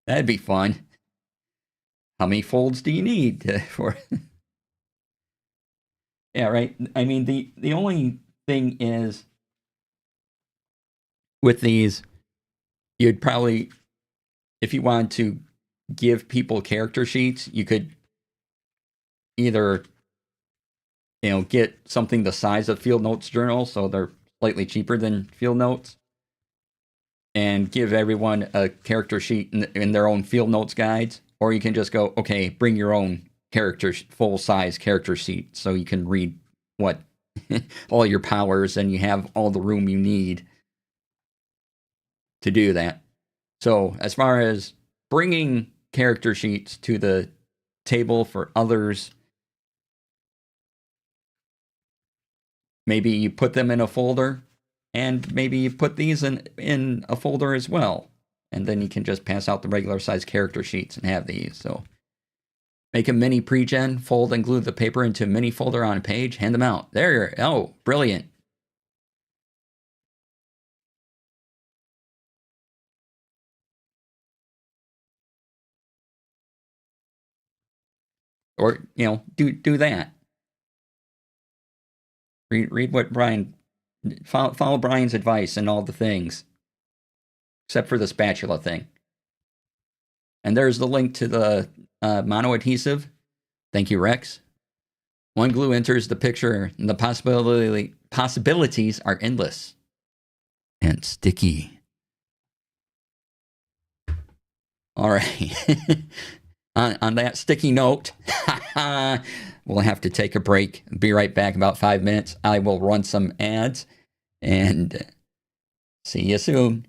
that'd be fun. How many folds do you need for? Yeah, right. I mean, the only thing is with these, you'd probably, if you wanted to give people character sheets, you could either get something the size of Field Notes Journal, so they're slightly cheaper than Field Notes, and give everyone a character sheet in their own Field Notes guides, or you can just go, okay, bring your own full size character sheet, so you can read what all your powers, and you have all the room you need to do that. So as far as bringing character sheets to the table for others, maybe you put them in a folder, and maybe you put these in a folder as well, and then you can just pass out the regular size character sheets and have these. So make a mini pre-gen, fold and glue the paper into a mini folder on a page, hand them out. There, oh, brilliant. Or, do that. Read what Brian, follow Brian's advice and all the things, except for the spatula thing. And there's the link to the mono adhesive. Thank you, Rex. One glue enters the picture, and the possibilities are endless and sticky. All right. on that sticky note, we'll have to take a break. Be right back in about 5 minutes. I will run some ads and see you soon.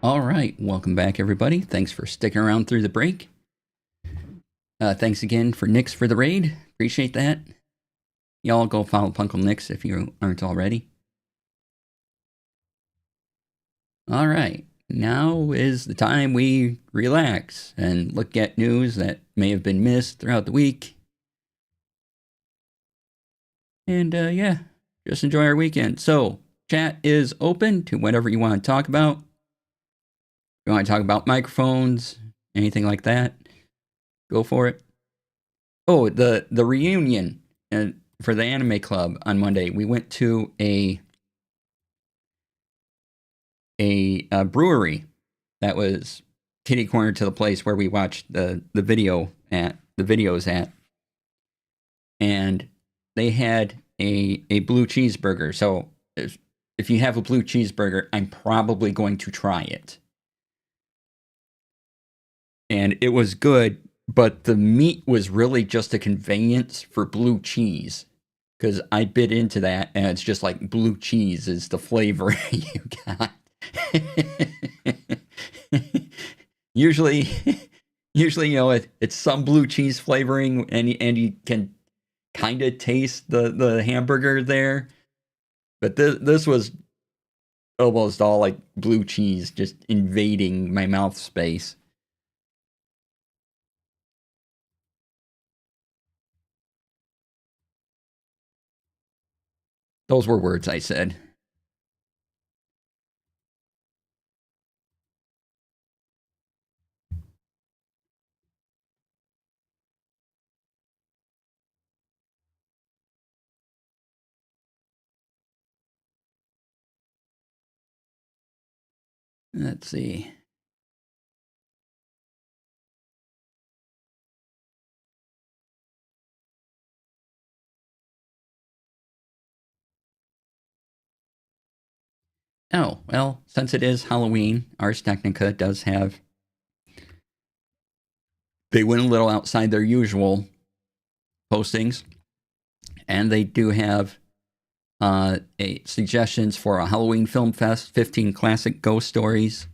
All right, welcome back, everybody. Thanks for sticking around through the break. Thanks again for Nix for the raid. Appreciate that. Y'all go follow Punkle Nix if you aren't already. All right, now is the time we relax and look at news that may have been missed throughout the week. And yeah, just enjoy our weekend. So, chat is open to whatever you want to talk about. You want to talk about microphones, anything like that, go for it. Oh, the reunion for the anime club on Monday. We went to a brewery that was kitty corner to the place where we watched the videos at, and they had a blue cheeseburger. So if you have a blue cheeseburger, I'm probably going to try it. And it was good, but the meat was really just a convenience for blue cheese. Because I bit into that, and it's just like blue cheese is the flavor you got. usually, it's some blue cheese flavoring, and you can kind of taste the hamburger there. But this was almost all like blue cheese just invading my mouth space. Those were words I said. Let's see. Oh, well, since it is Halloween, Ars Technica does have... They went a little outside their usual postings, and they do have suggestions for a Halloween Film Fest, 15 classic ghost stories.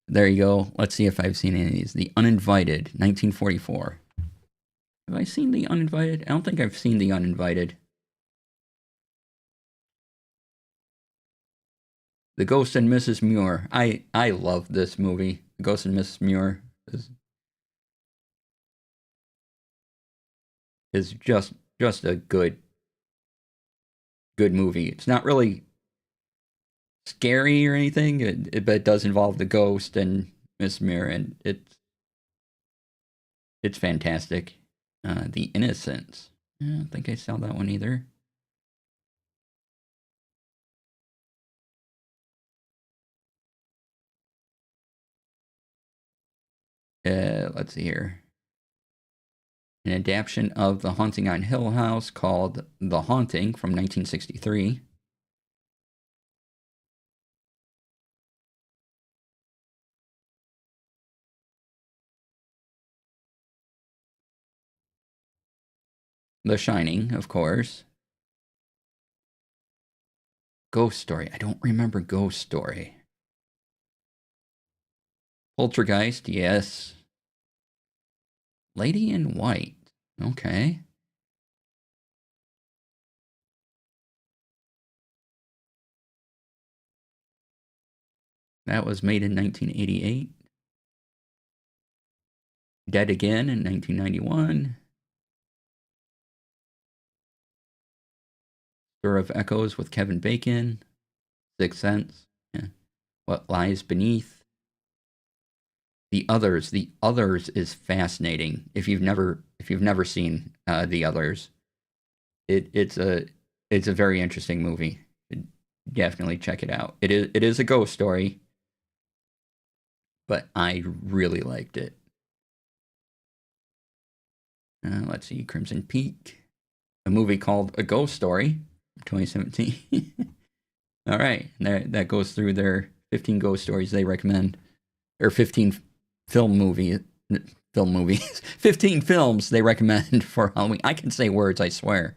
There you go. Let's see if I've seen any of these. The Uninvited, 1944. Have I seen The Uninvited? I don't think I've seen The Uninvited. The Ghost and Mrs. Muir. I love this movie. The Ghost and Mrs. Muir is just a good movie. It's not really scary or anything, but it does involve the ghost and Miss Muir, and it's fantastic. The Innocents. I don't think I saw that one either. Let's see here. An adaptation of The Haunting on Hill House called The Haunting from 1963. The Shining, of course. Ghost Story. I don't remember Ghost Story. Poltergeist, yes. Lady in White. Okay. That was made in 1988. Dead Again in 1991. Stir of Echoes with Kevin Bacon. Sixth Sense. Yeah. What Lies Beneath. The Others. The Others is fascinating. If you've never seen The Others, it's a very interesting movie. Definitely check it out. It is a ghost story, but I really liked it. Let's see, Crimson Peak, a movie called A Ghost Story, 2017. All right, that goes through their 15 ghost stories they recommend, or 15 film movies, 15 films they recommend for Halloween. I can say words, I swear.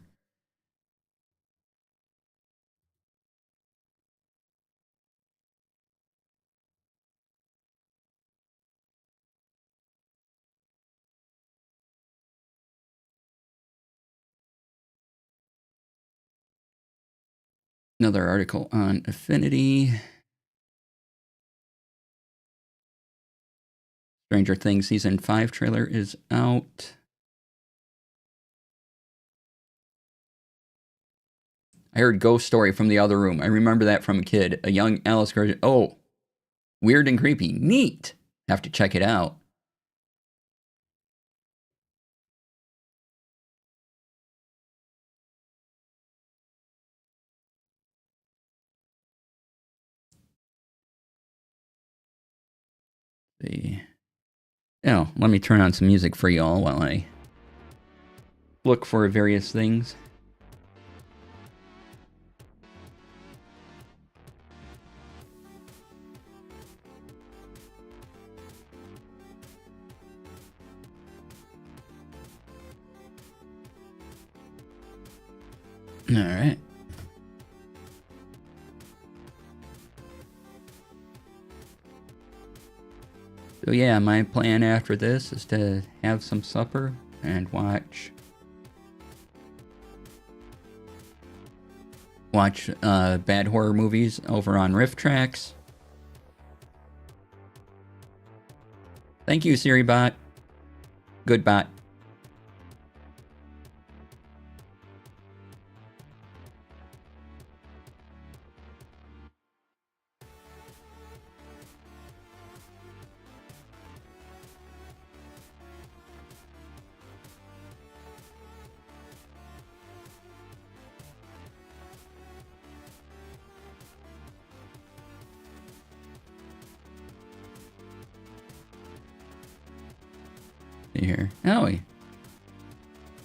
Another article on Affinity. Stranger Things Season 5 trailer is out. I heard Ghost Story from the other room. I remember that from a kid. A young Alice Gershon. Oh, weird and creepy. Neat. Have to check it out. Oh, let me turn on some music for y'all while I look for various things. All right. So yeah, my plan after this is to have some supper and watch bad horror movies over on Riff Tracks. Thank you, Siri bot. Good bot. Here. Oh,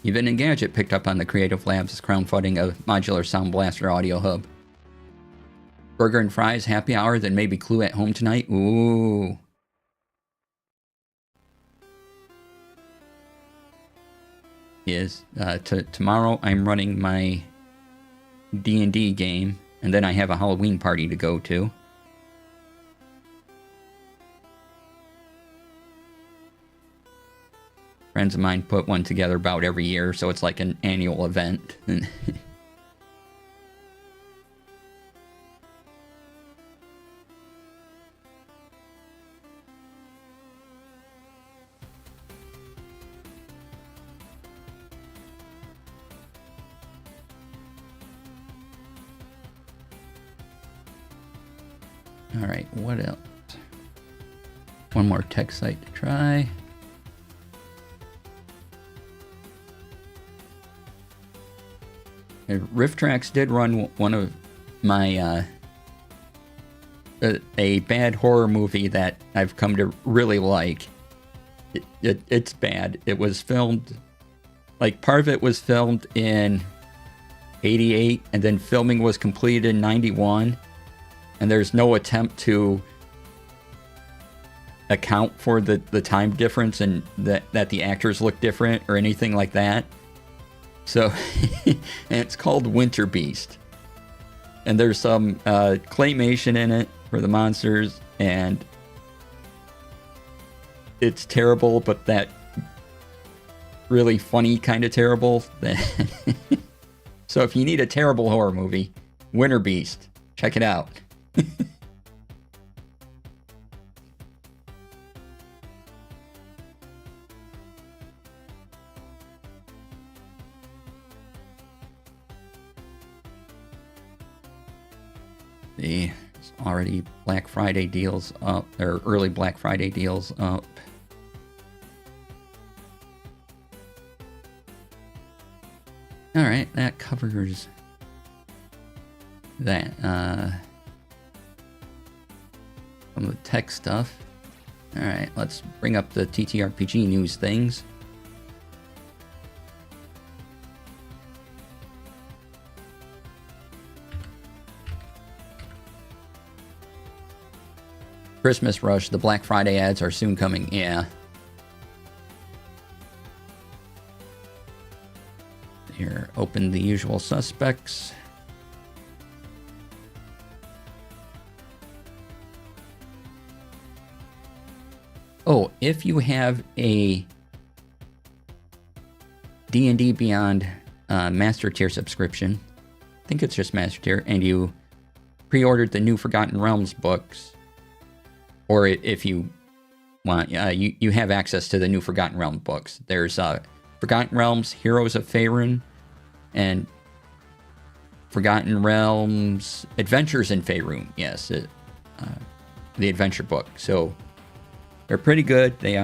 even Engadget picked up on the Creative Labs' crowdfunding a modular Sound Blaster audio hub. Burger and fries, happy hour, then maybe Clue at home tonight. Ooh. Is tomorrow I'm running my D&D game, and then I have a Halloween party to go to. Friends of mine put one together about every year, so it's like an annual event. All right, what else? One more tech site to try. Riff Tracks did run one of my a bad horror movie that I've come to really like. It's bad. It was filmed, like part of it was filmed in 88, and then filming was completed in 91, and there's no attempt to account for the time difference and that the actors look different or anything like that. So, and it's called Winter Beast. And there's some claymation in it for the monsters, and it's terrible, but that really funny kind of terrible. So if you need a terrible horror movie, Winter Beast, check it out. There's already Black Friday deals up, or early Black Friday deals up. Alright, that covers that. Some of the tech stuff. Alright, let's bring up the TTRPG news things. Christmas rush, the Black Friday ads are soon coming, yeah. Here, open the usual suspects. Oh, if you have a D&D Beyond Master Tier subscription, think it's just Master Tier, and you pre-ordered the new Forgotten Realms books, or if you want, you have access to the new Forgotten Realms books. There's Forgotten Realms, Heroes of Faerun, and Forgotten Realms, Adventures in Faerun. Yes, the adventure book. So they're pretty good. They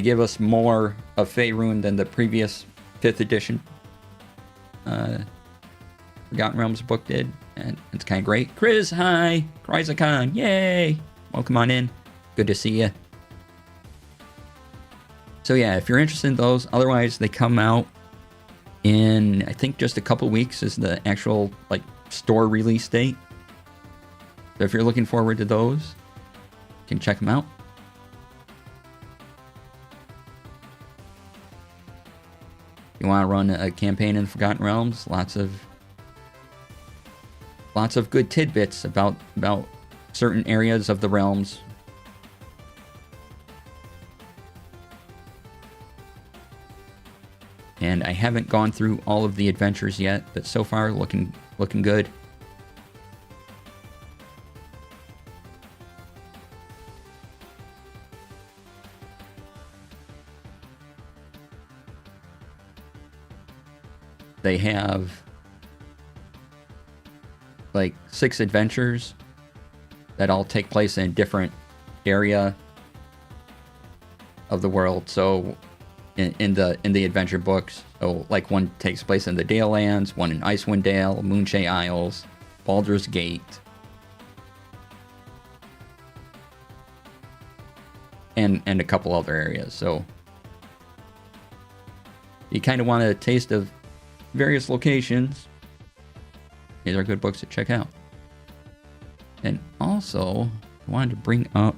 give us more of Faerun than the previous 5th edition Forgotten Realms book did, and it's kind of great. Chris, hi! Kryzakon, yay! Welcome on in. Good to see you. So yeah, if you're interested in those, otherwise they come out in, I think, just a couple weeks is the actual store release date. So if you're looking forward to those, you can check them out. You want to run a campaign in Forgotten Realms? Lots of good tidbits about certain areas of the realms. And I haven't gone through all of the adventures yet, but so far looking good. They have 6 adventures that all take place in a different area of the world. So in the adventure books, so one takes place in the Dale Lands, one in Icewind Dale, Moonshae Isles, Baldur's Gate, and a couple other areas. So you kind of want a taste of various locations. These are good books to check out. And also, I wanted to bring up,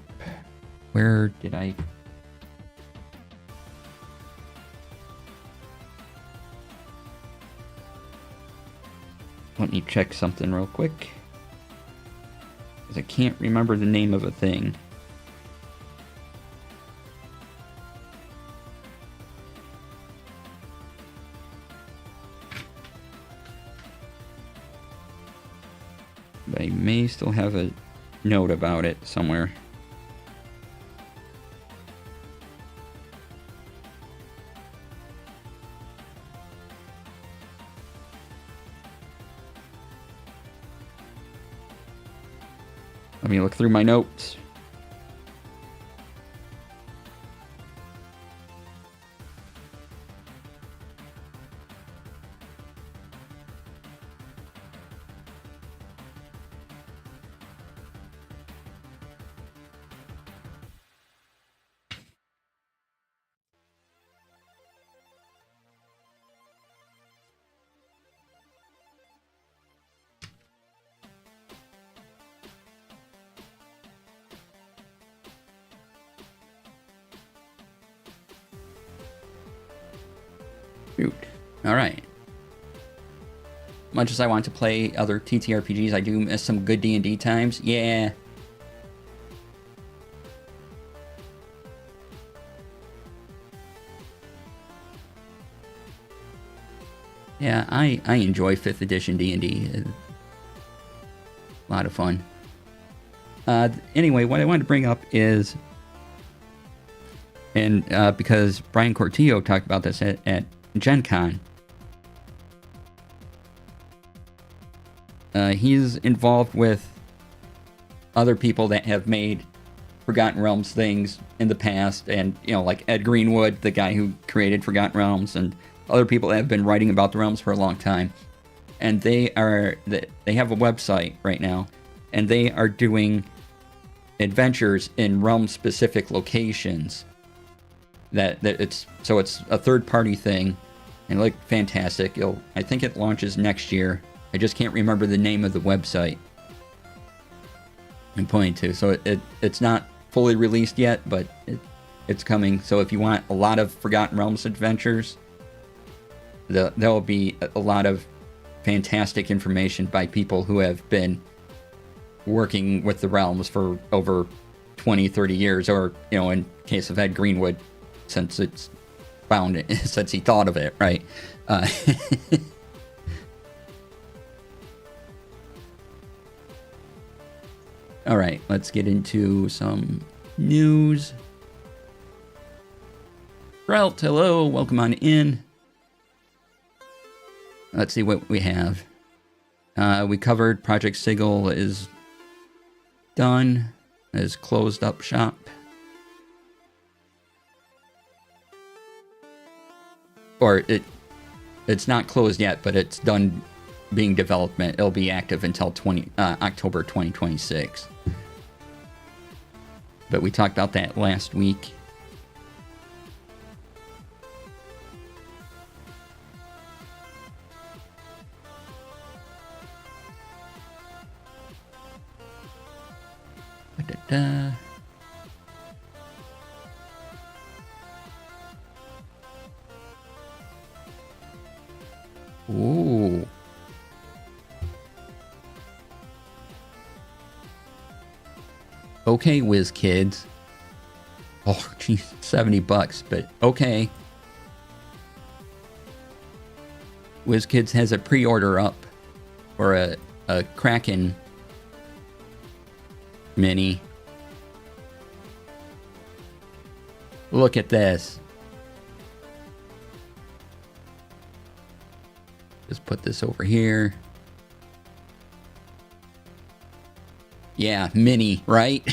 where did I... Let me check something real quick, because I can't remember the name of a thing. But I may still have a note about it somewhere. Let me look through my notes. Shoot. Alright. Much as I want to play other TTRPGs, I do miss some good D&D times. Yeah. Yeah, I enjoy 5th edition D&D. A lot of fun. Anyway, what I wanted to bring up is, and because Brian Cortillo talked about this at Gen Con, he's involved with other people that have made Forgotten Realms things in the past, and like Ed Greenwood, the guy who created Forgotten Realms, and other people that have been writing about the realms for a long time. And they have a website right now, and they are doing adventures in realm specific locations. It's a third-party thing, and look fantastic. I think it launches next year. I just can't remember the name of the website I'm pointing to. So it's not fully released yet, but it's coming. So if you want a lot of Forgotten Realms adventures, there will be a lot of fantastic information by people who have been working with the realms for over 20, 30 years, or in case of Ed Greenwood, since he thought of it, right? All right, let's get into some news. Relt, hello, welcome on in. Let's see what we have. We covered Project Sigil is done, is closed up shop. Or it's not closed yet, but it's done being development. It'll be active until October 2026. But we talked about that last week. Da-da-da. Ooh. Okay, whiz kids. Oh, geez, $70, but okay. WizKids has a pre-order up for a Kraken mini. Look at this. Just put this over here. Yeah, mini, right?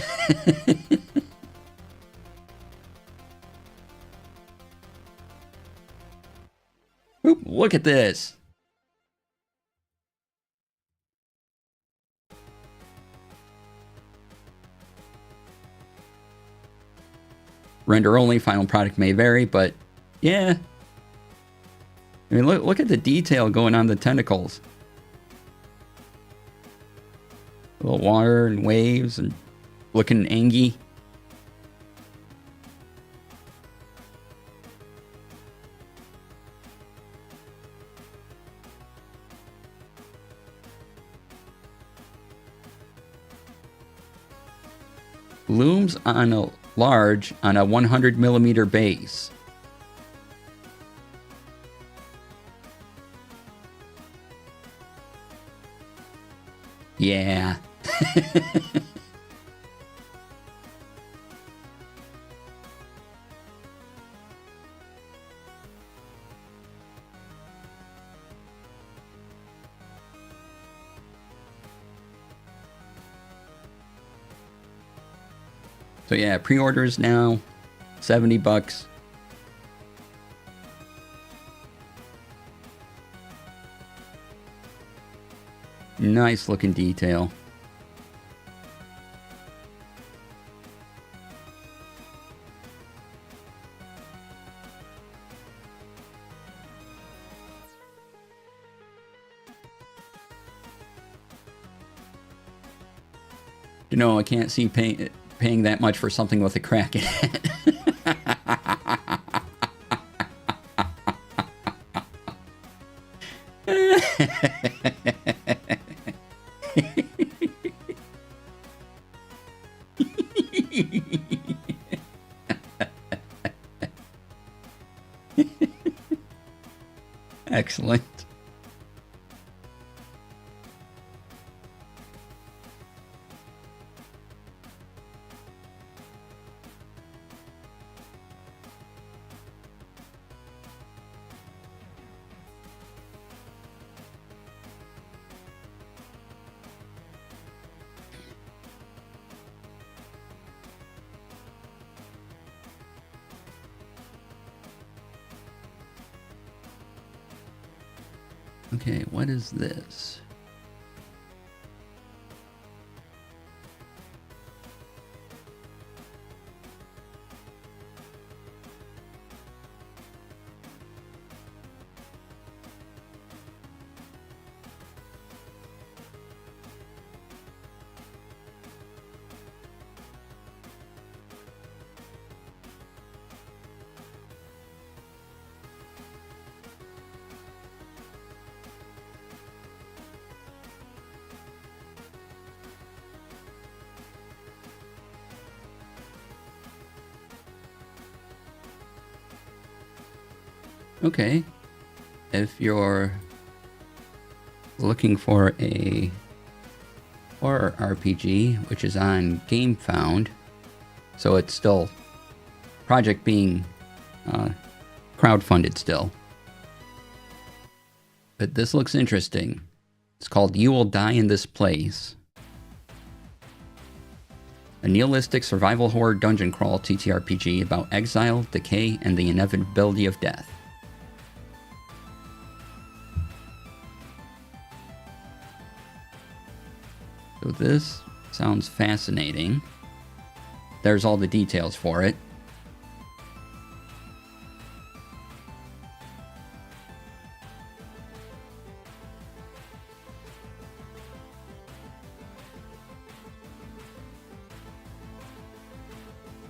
Oop, look at this. Render only, final product may vary, but yeah. I mean, look at the detail going on the tentacles. A little water and waves and looking angy. Looms on a large on a 100 millimeter base. Yeah. So yeah, pre-orders now, $70. Nice looking detail. You know, I can't see paying that much for something with a crack in it. Excellent. Okay, what is this? Okay, if you're looking for a horror RPG, which is on GameFound. So it's still project being crowdfunded still. But this looks interesting. It's called You Will Die in This Place. A nihilistic survival horror dungeon crawl TTRPG about exile, decay, and the inevitability of death. So this sounds fascinating. There's all the details for it.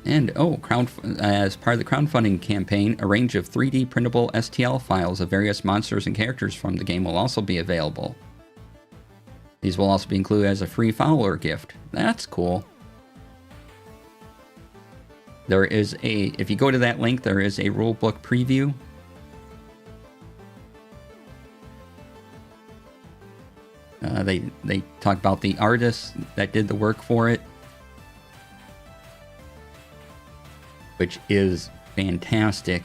And, as part of the crowdfunding campaign, a range of 3D printable STL files of various monsters and characters from the game will also be available. These will also be included as a free follower gift. That's cool. There is if you go to that link, there is a rulebook preview. They talk about the artists that did the work for it, which is fantastic.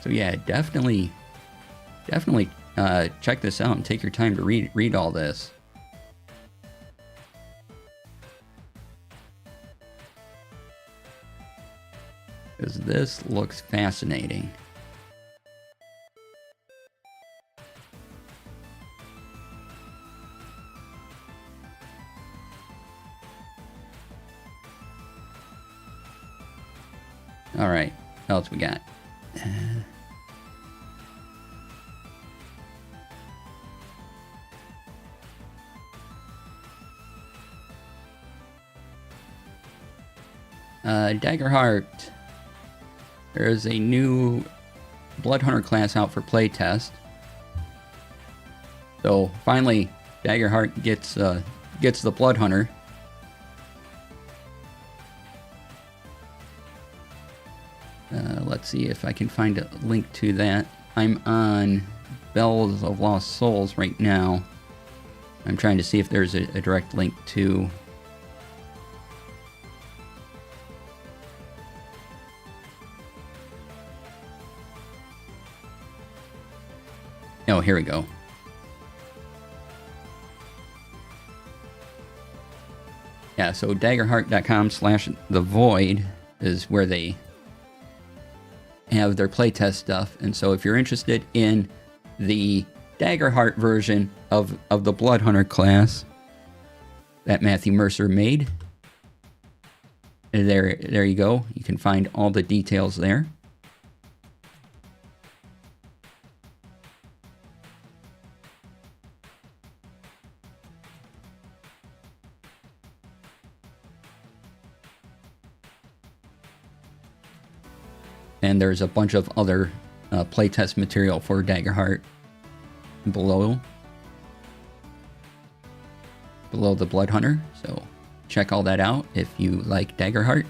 So yeah, definitely check this out and take your time to read all this. Because this looks fascinating. All right, what else we got? Daggerheart. There's a new Blood Hunter class out for playtest. So finally, Daggerheart gets the Blood Hunter. Let's see if I can find a link to that. I'm on Bells of Lost Souls right now. I'm trying to see if there's a direct link to... Oh, here we go. Yeah, so daggerheart.com/thevoid is where they have their playtest stuff. And so if you're interested in the Daggerheart version of the Blood Hunter class that Matthew Mercer made, there you go. You can find all the details there. And there's a bunch of other playtest material for Daggerheart below the Blood Hunter. So check all that out if you like Daggerheart.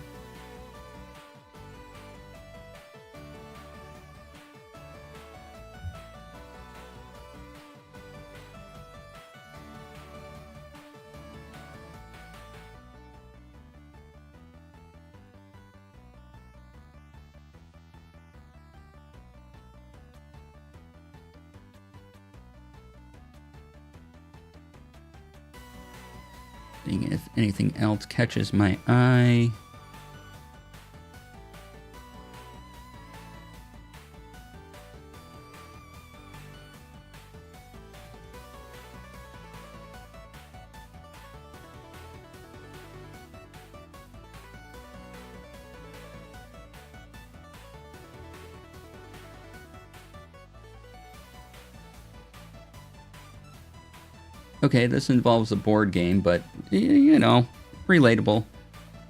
Seeing if anything else catches my eye. Okay, this involves a board game, but, you know, relatable.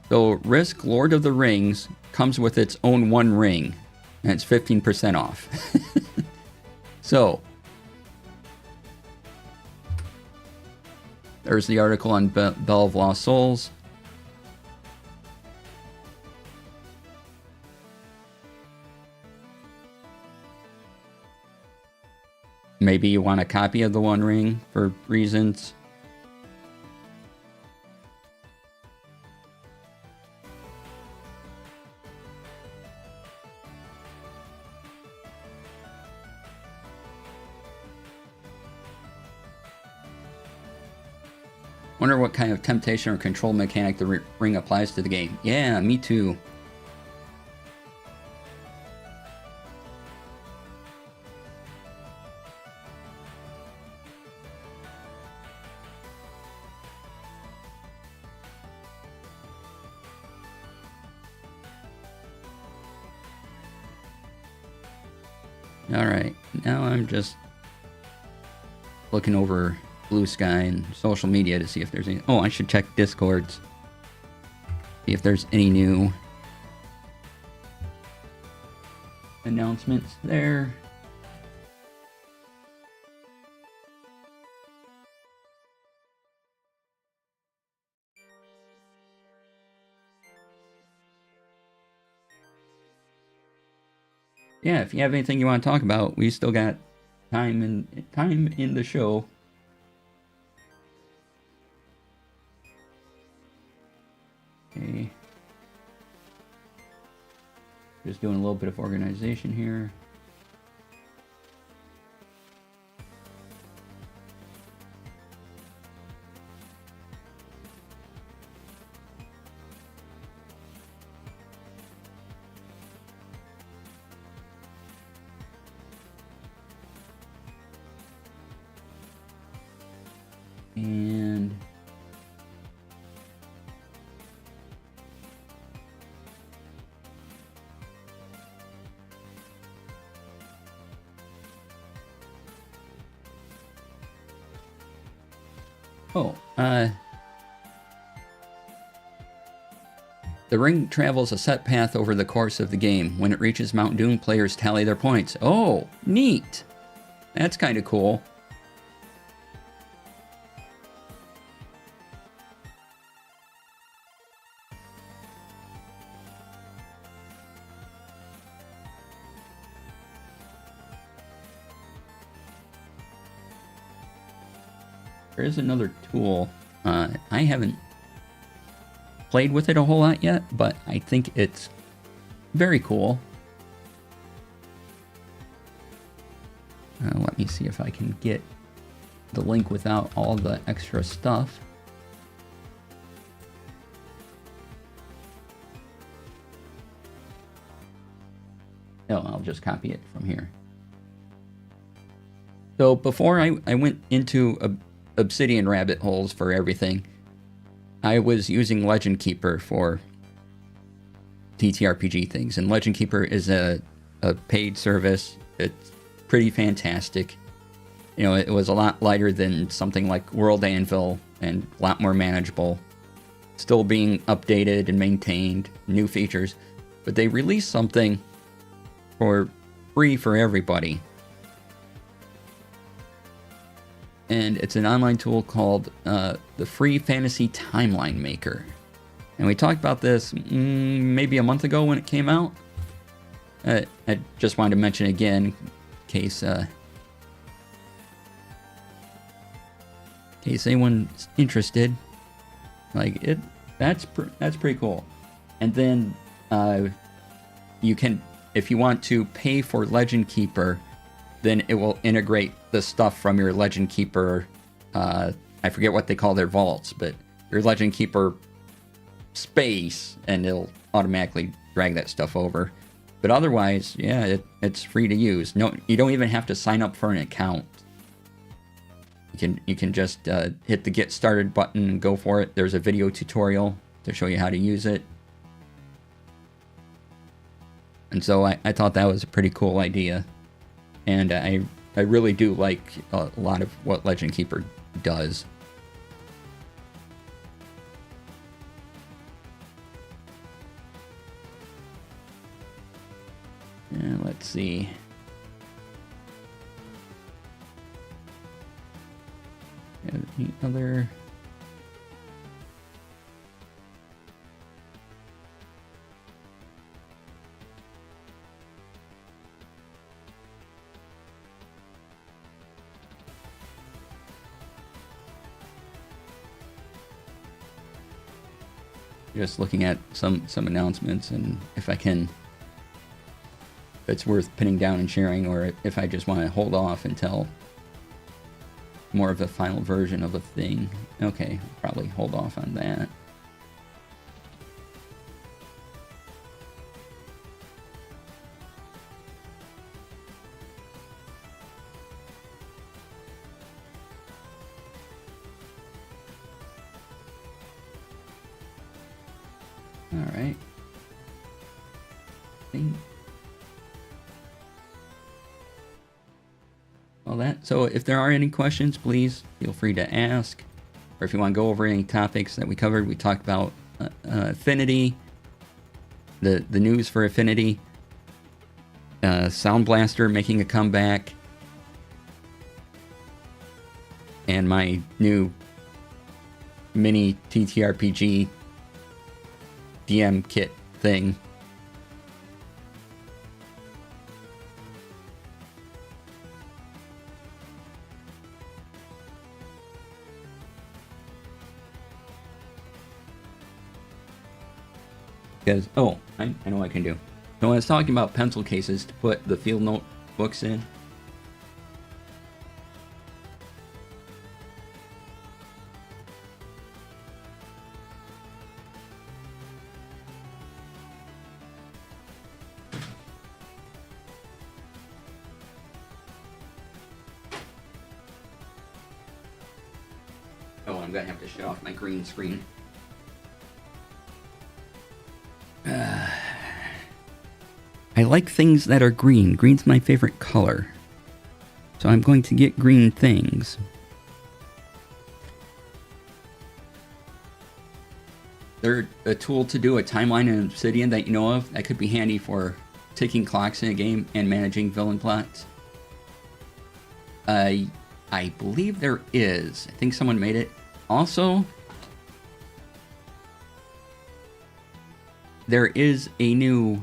So, Risk Lord of the Rings comes with its own one ring, and it's 15% off. So, there's the article on Bell of Lost Souls. Maybe you want a copy of the One Ring for reasons. Wonder what kind of temptation or control mechanic the ring applies to the game. Yeah, me too. Alright, now I'm just looking over Blue Sky and social media to see if there's any... Oh, I should check Discords. See if there's any new announcements there. Yeah, if you have anything you want to talk about, we still got time in the show. Okay. Just doing a little bit of organization here. And the ring travels a set path over the course of the game. When it reaches Mount Doom, players tally their points. Oh, neat. That's kind of cool. There is another tool. I haven't played with it a whole lot yet, but I think it's very cool. Let me see if I can get the link without all the extra stuff. No, I'll just copy it from here. So before I went into Obsidian rabbit holes for everything, I was using Legend Keeper for TTRPG things, and Legend Keeper is a paid service. It's pretty fantastic. You know, it was a lot lighter than something like World Anvil and a lot more manageable. Still being updated and maintained, new features, but they released something for free for everybody. And it's an online tool called the Free Fantasy Timeline Maker. And we talked about this maybe a month ago when it came out. I just wanted to mention again in case anyone's interested. Like that's pretty cool. And then you can, if you want to pay for Legend Keeper, then it will integrate the stuff from your Legend Keeper, I forget what they call their vaults, but your Legend Keeper space, and it'll automatically drag that stuff over. But otherwise, yeah, it's free to use. No, you don't even have to sign up for an account. You can just hit the Get Started button and go for it. There's a video tutorial to show you how to use it. And so I thought that was a pretty cool idea. And I really do like a lot of what Legend Keeper does. And let's see. Any other... just looking at some announcements and if it's worth pinning down and sharing, or if I just want to hold off until more of a final version of a thing. Okay, probably hold off on that. All right. So if there are any questions, please feel free to ask. Or if you want to go over any topics that we covered, we talked about Affinity, the news for Affinity, Sound Blaster making a comeback, and my new mini TTRPG DM kit thing. Because, oh, I know what I can do. So I was talking about pencil cases to put the field note books in. Oh, I'm gonna have to shut off my green screen. I like things that are green. Green's my favorite color. So I'm going to get green things. They're a tool to do a timeline in Obsidian that you know of that could be handy for ticking clocks in a game and managing villain plots. I believe there is. I think someone made it. Also, there is a new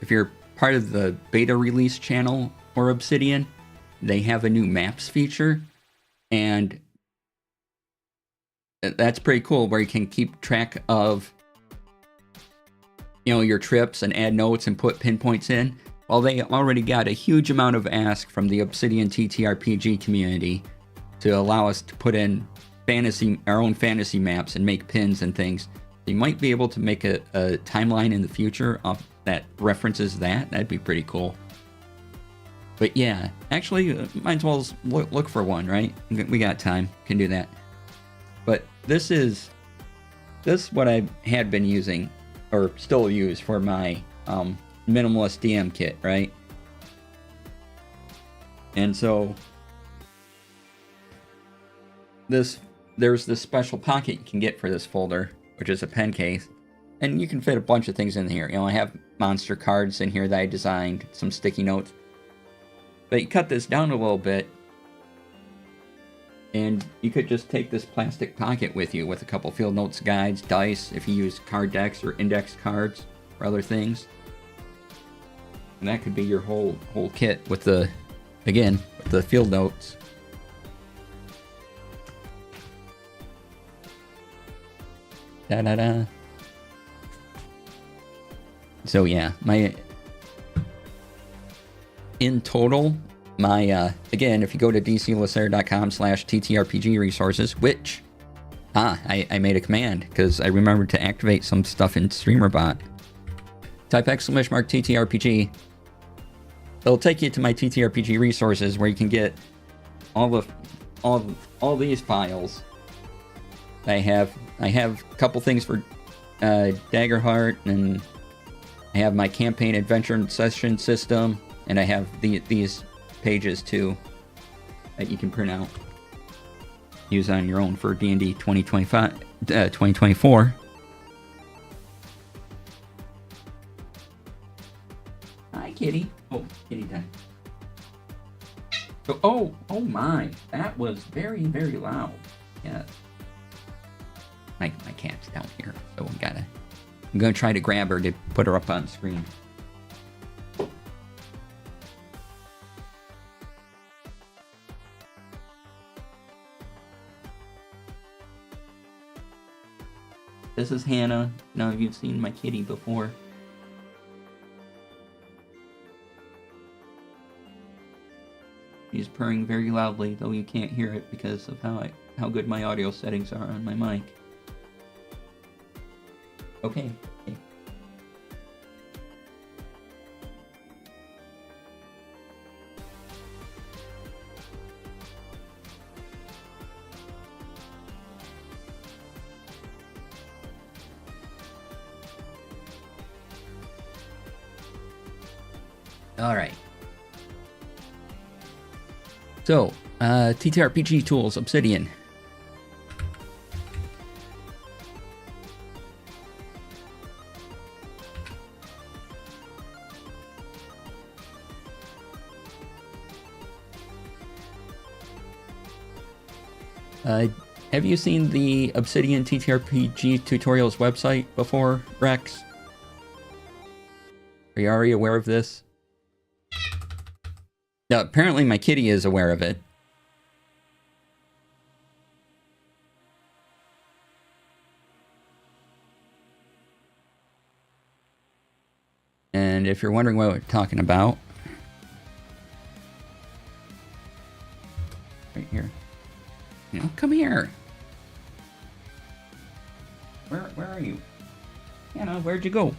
if you're part of the beta release channel for Obsidian, they have a new maps feature, and that's pretty cool, where you can keep track of, your trips and add notes and put pinpoints in. Well, they already got a huge amount of ask from the Obsidian TTRPG community to allow us to put in our own fantasy maps and make pins and things. You might be able to make a timeline in the future that references that. That'd be pretty cool. But yeah, actually, might as well look for one, right? We got time, can do that. But this is what I had been using, or still use, for my minimalist DM kit, right? And so there's this special pocket you can get for this folder, which is a pen case, and you can fit a bunch of things in here. I have monster cards in here that I designed, some sticky notes. But you cut this down a little bit, and you could just take this plastic pocket with you with a couple field notes, guides, dice, if you use card decks or index cards or other things. And that could be your whole kit with the field notes. Da-da-da. So yeah, in total, again, if you go to dclasair.com/ttrpg resources, which, I made a command because I remembered to activate some stuff in StreamerBot. Type !TTRPG. It'll take you to my TTRPG resources where you can get all these files. I have a couple things for Daggerheart, and I have my campaign adventure and session system, and I have these pages too that you can print out, use on your own for D&D 2024. Hi, kitty. Oh, kitty time. Oh my, that was very, very loud. Yeah. My cat's down here, so I'm gonna try to grab her to put her up on the screen. This is Hannah. Now you've seen my kitty before. She's purring very loudly, though you can't hear it because of how good my audio settings are on my mic. Okay. Alright. So, TTRPG tools, Obsidian. Have you seen the Obsidian TTRPG tutorials website before, Rex? Are you already aware of this? Now, apparently my kitty is aware of it. And if you're wondering what we're talking about, right here. You know, come here. Where are you? Hannah, where'd you go?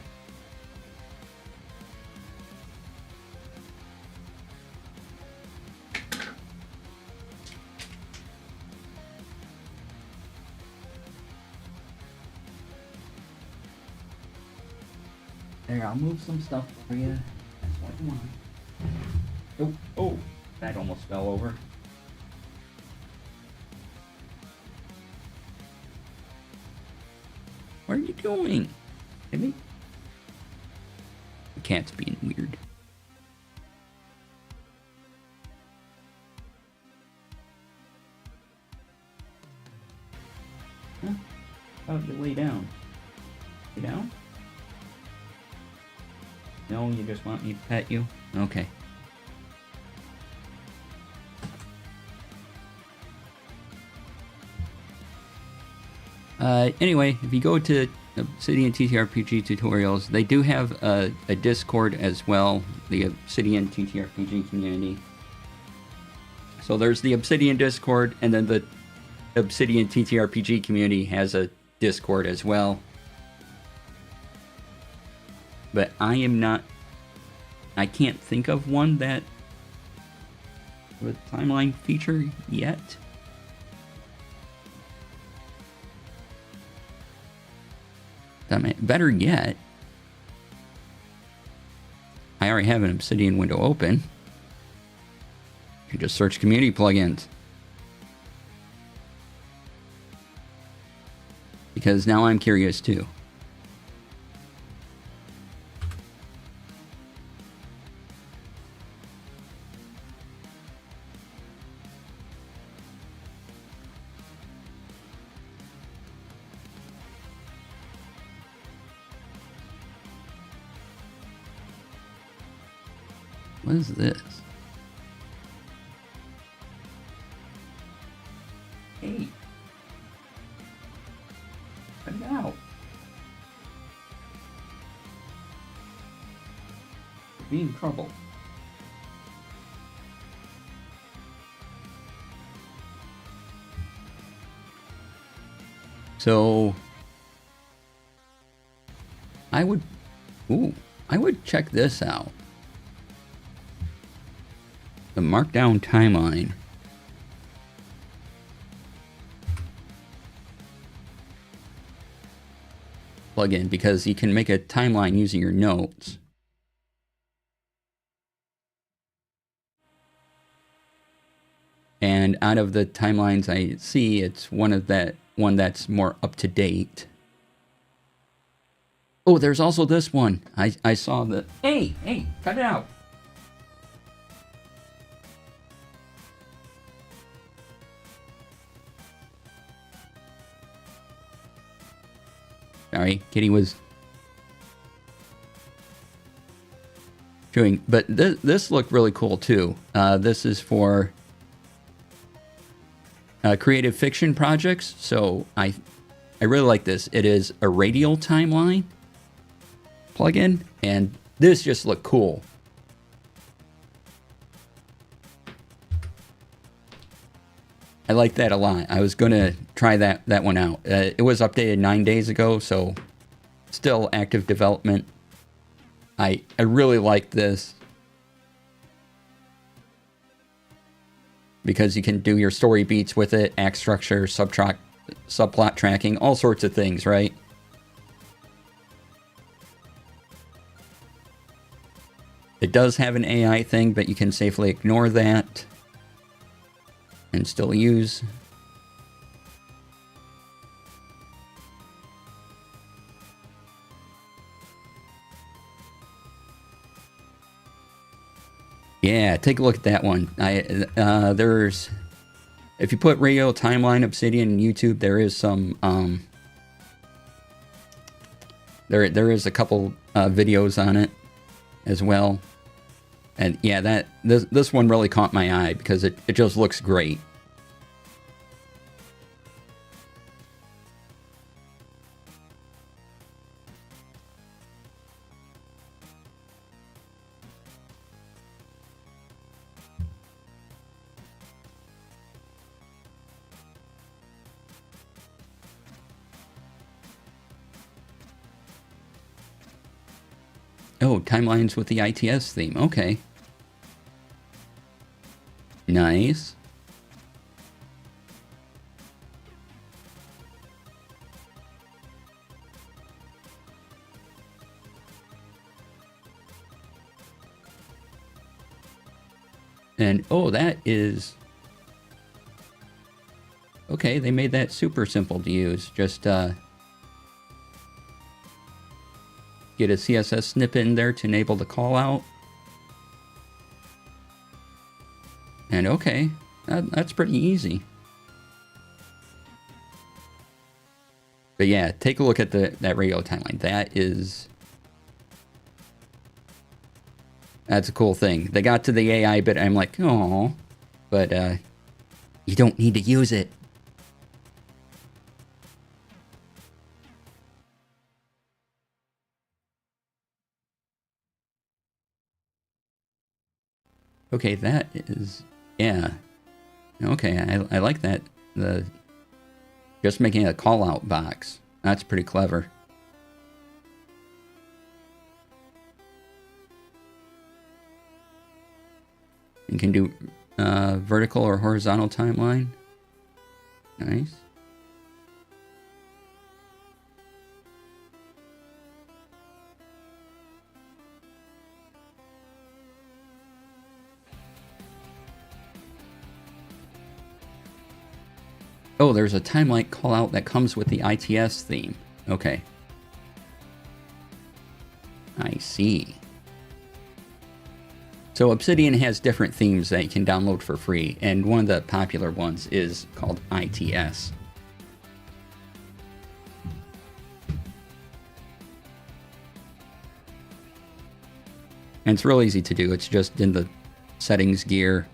There, I'll move some stuff for you. That's what you want. Oh, that almost fell over. What are you doing? Timmy? The cat's being weird. Huh? How did you lay down? Lay down? No, you just want me to pet you? Okay. Anyway, if you go to Obsidian TTRPG tutorials, they do have a Discord as well, the Obsidian TTRPG community. So there's the Obsidian Discord, and then the Obsidian TTRPG community has a Discord as well. But I can't think of one that with timeline feature yet. Better yet, I already have an Obsidian window open. You can just search community plugins. Because now I'm curious too. What is this? Hey. Cut it out. You'll be in trouble. So I would check this out. The Markdown timeline. Plugin, because you can make a timeline using your notes. And out of the timelines I see, it's one that's more up to date. Oh, there's also this one. I saw the. Hey, cut it out. Sorry, Kitty was chewing. But this looked really cool too. This is for creative fiction projects. So I really like this. It is a radial timeline plugin, and this just looked cool. I like that a lot. I was going to try that one out. It was updated 9 days ago, so still active development. I really like this because you can do your story beats with it, act structure, subplot tracking, all sorts of things, right? It does have an AI thing, but you can safely ignore that and still use. Yeah, take a look at that one. There's, if you put Radio Timeline Obsidian in YouTube, there is some there is a couple videos on it as well. And yeah, this one really caught my eye because it just looks great. Oh, timelines with the ITS theme. Okay. Nice. And, oh, that is... Okay, they made that super simple to use. Just, get a CSS snippet in there to enable the call out. And okay, that's pretty easy. But yeah, take a look at that radio timeline. That's a cool thing. They got to the AI bit, I'm like, oh, but you don't need to use it. Okay, that is, yeah. Okay, I like that. Just making a call-out box. That's pretty clever. You can do vertical or horizontal timeline. Nice. Oh, there's a timeline callout that comes with the ITS theme. Okay. I see. So Obsidian has different themes that you can download for free, and one of the popular ones is called ITS. And it's real easy to do. It's just in the settings gear.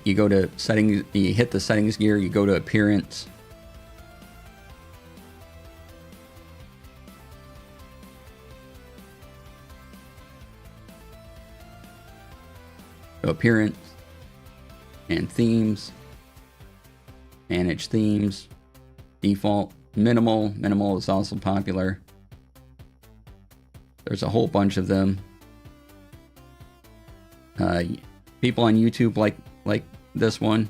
You go to settings, you hit the settings gear, you go to appearance. So appearance and themes, manage themes, default, minimal. Minimal is also popular. There's a whole bunch of them. People on YouTube like this one.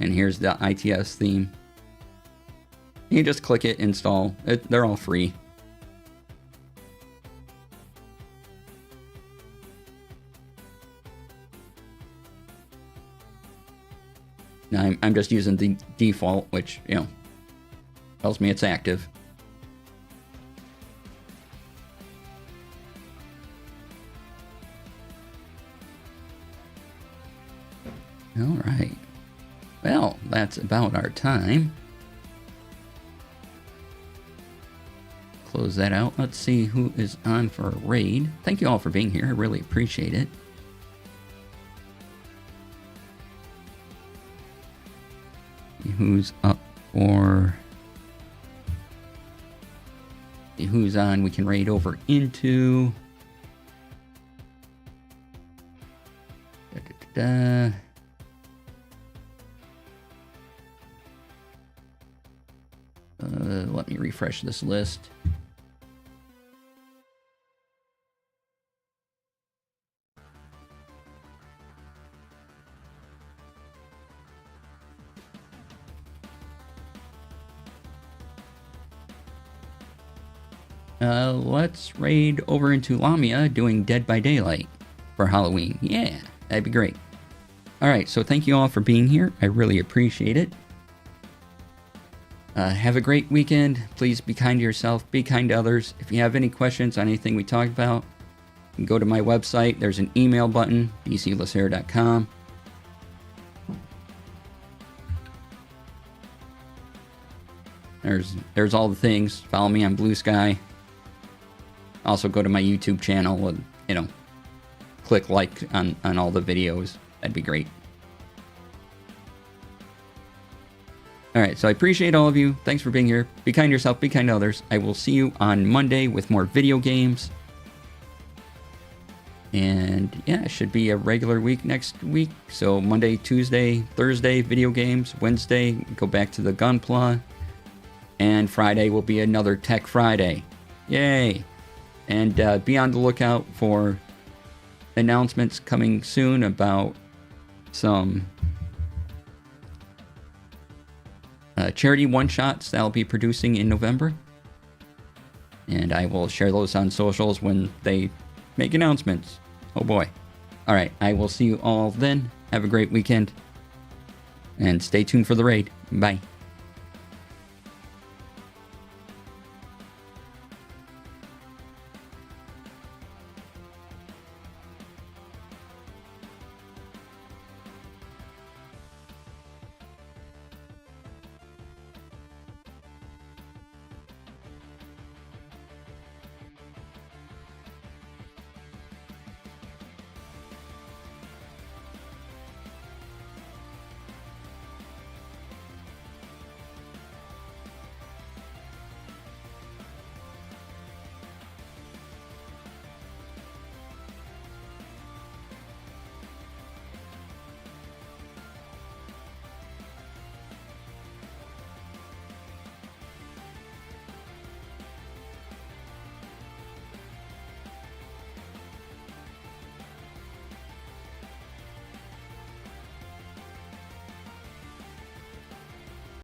And here's the ITS theme. You just click it, install. They're all free. Now I'm just using the default, which, you know, tells me it's active. All right. Well, that's about our time. Close that out. Let's see who is on for a raid. Thank you all for being here. I really appreciate it. Who's up for... See who's on. We can raid over into... Let me refresh this list. Let's raid over into Lamia doing Dead by Daylight for Halloween. Yeah, that'd be great. Alright, so thank you all for being here. I really appreciate it. Have a great weekend. Please be kind to yourself. Be kind to others. If you have any questions on anything we talked about, you can go to my website. There's an email button, dclasair.com. There's all the things. Follow me on Blue Sky. Also go to my YouTube channel and, you know, click like on all the videos. That'd be great. Alright, so I appreciate all of you. Thanks for being here. Be kind to yourself, be kind to others. I will see you on Monday with more video games. And yeah, it should be a regular week next week. So Monday, Tuesday, Thursday, video games. Wednesday, go back to the Gunpla. And Friday will be another Tech Friday. Yay! And be on the lookout for announcements coming soon about some charity one-shots that I'll be producing in November. And I will share those on socials when they make announcements. Oh boy. Alright, I will see you all then. Have a great weekend. And stay tuned for the raid. Bye.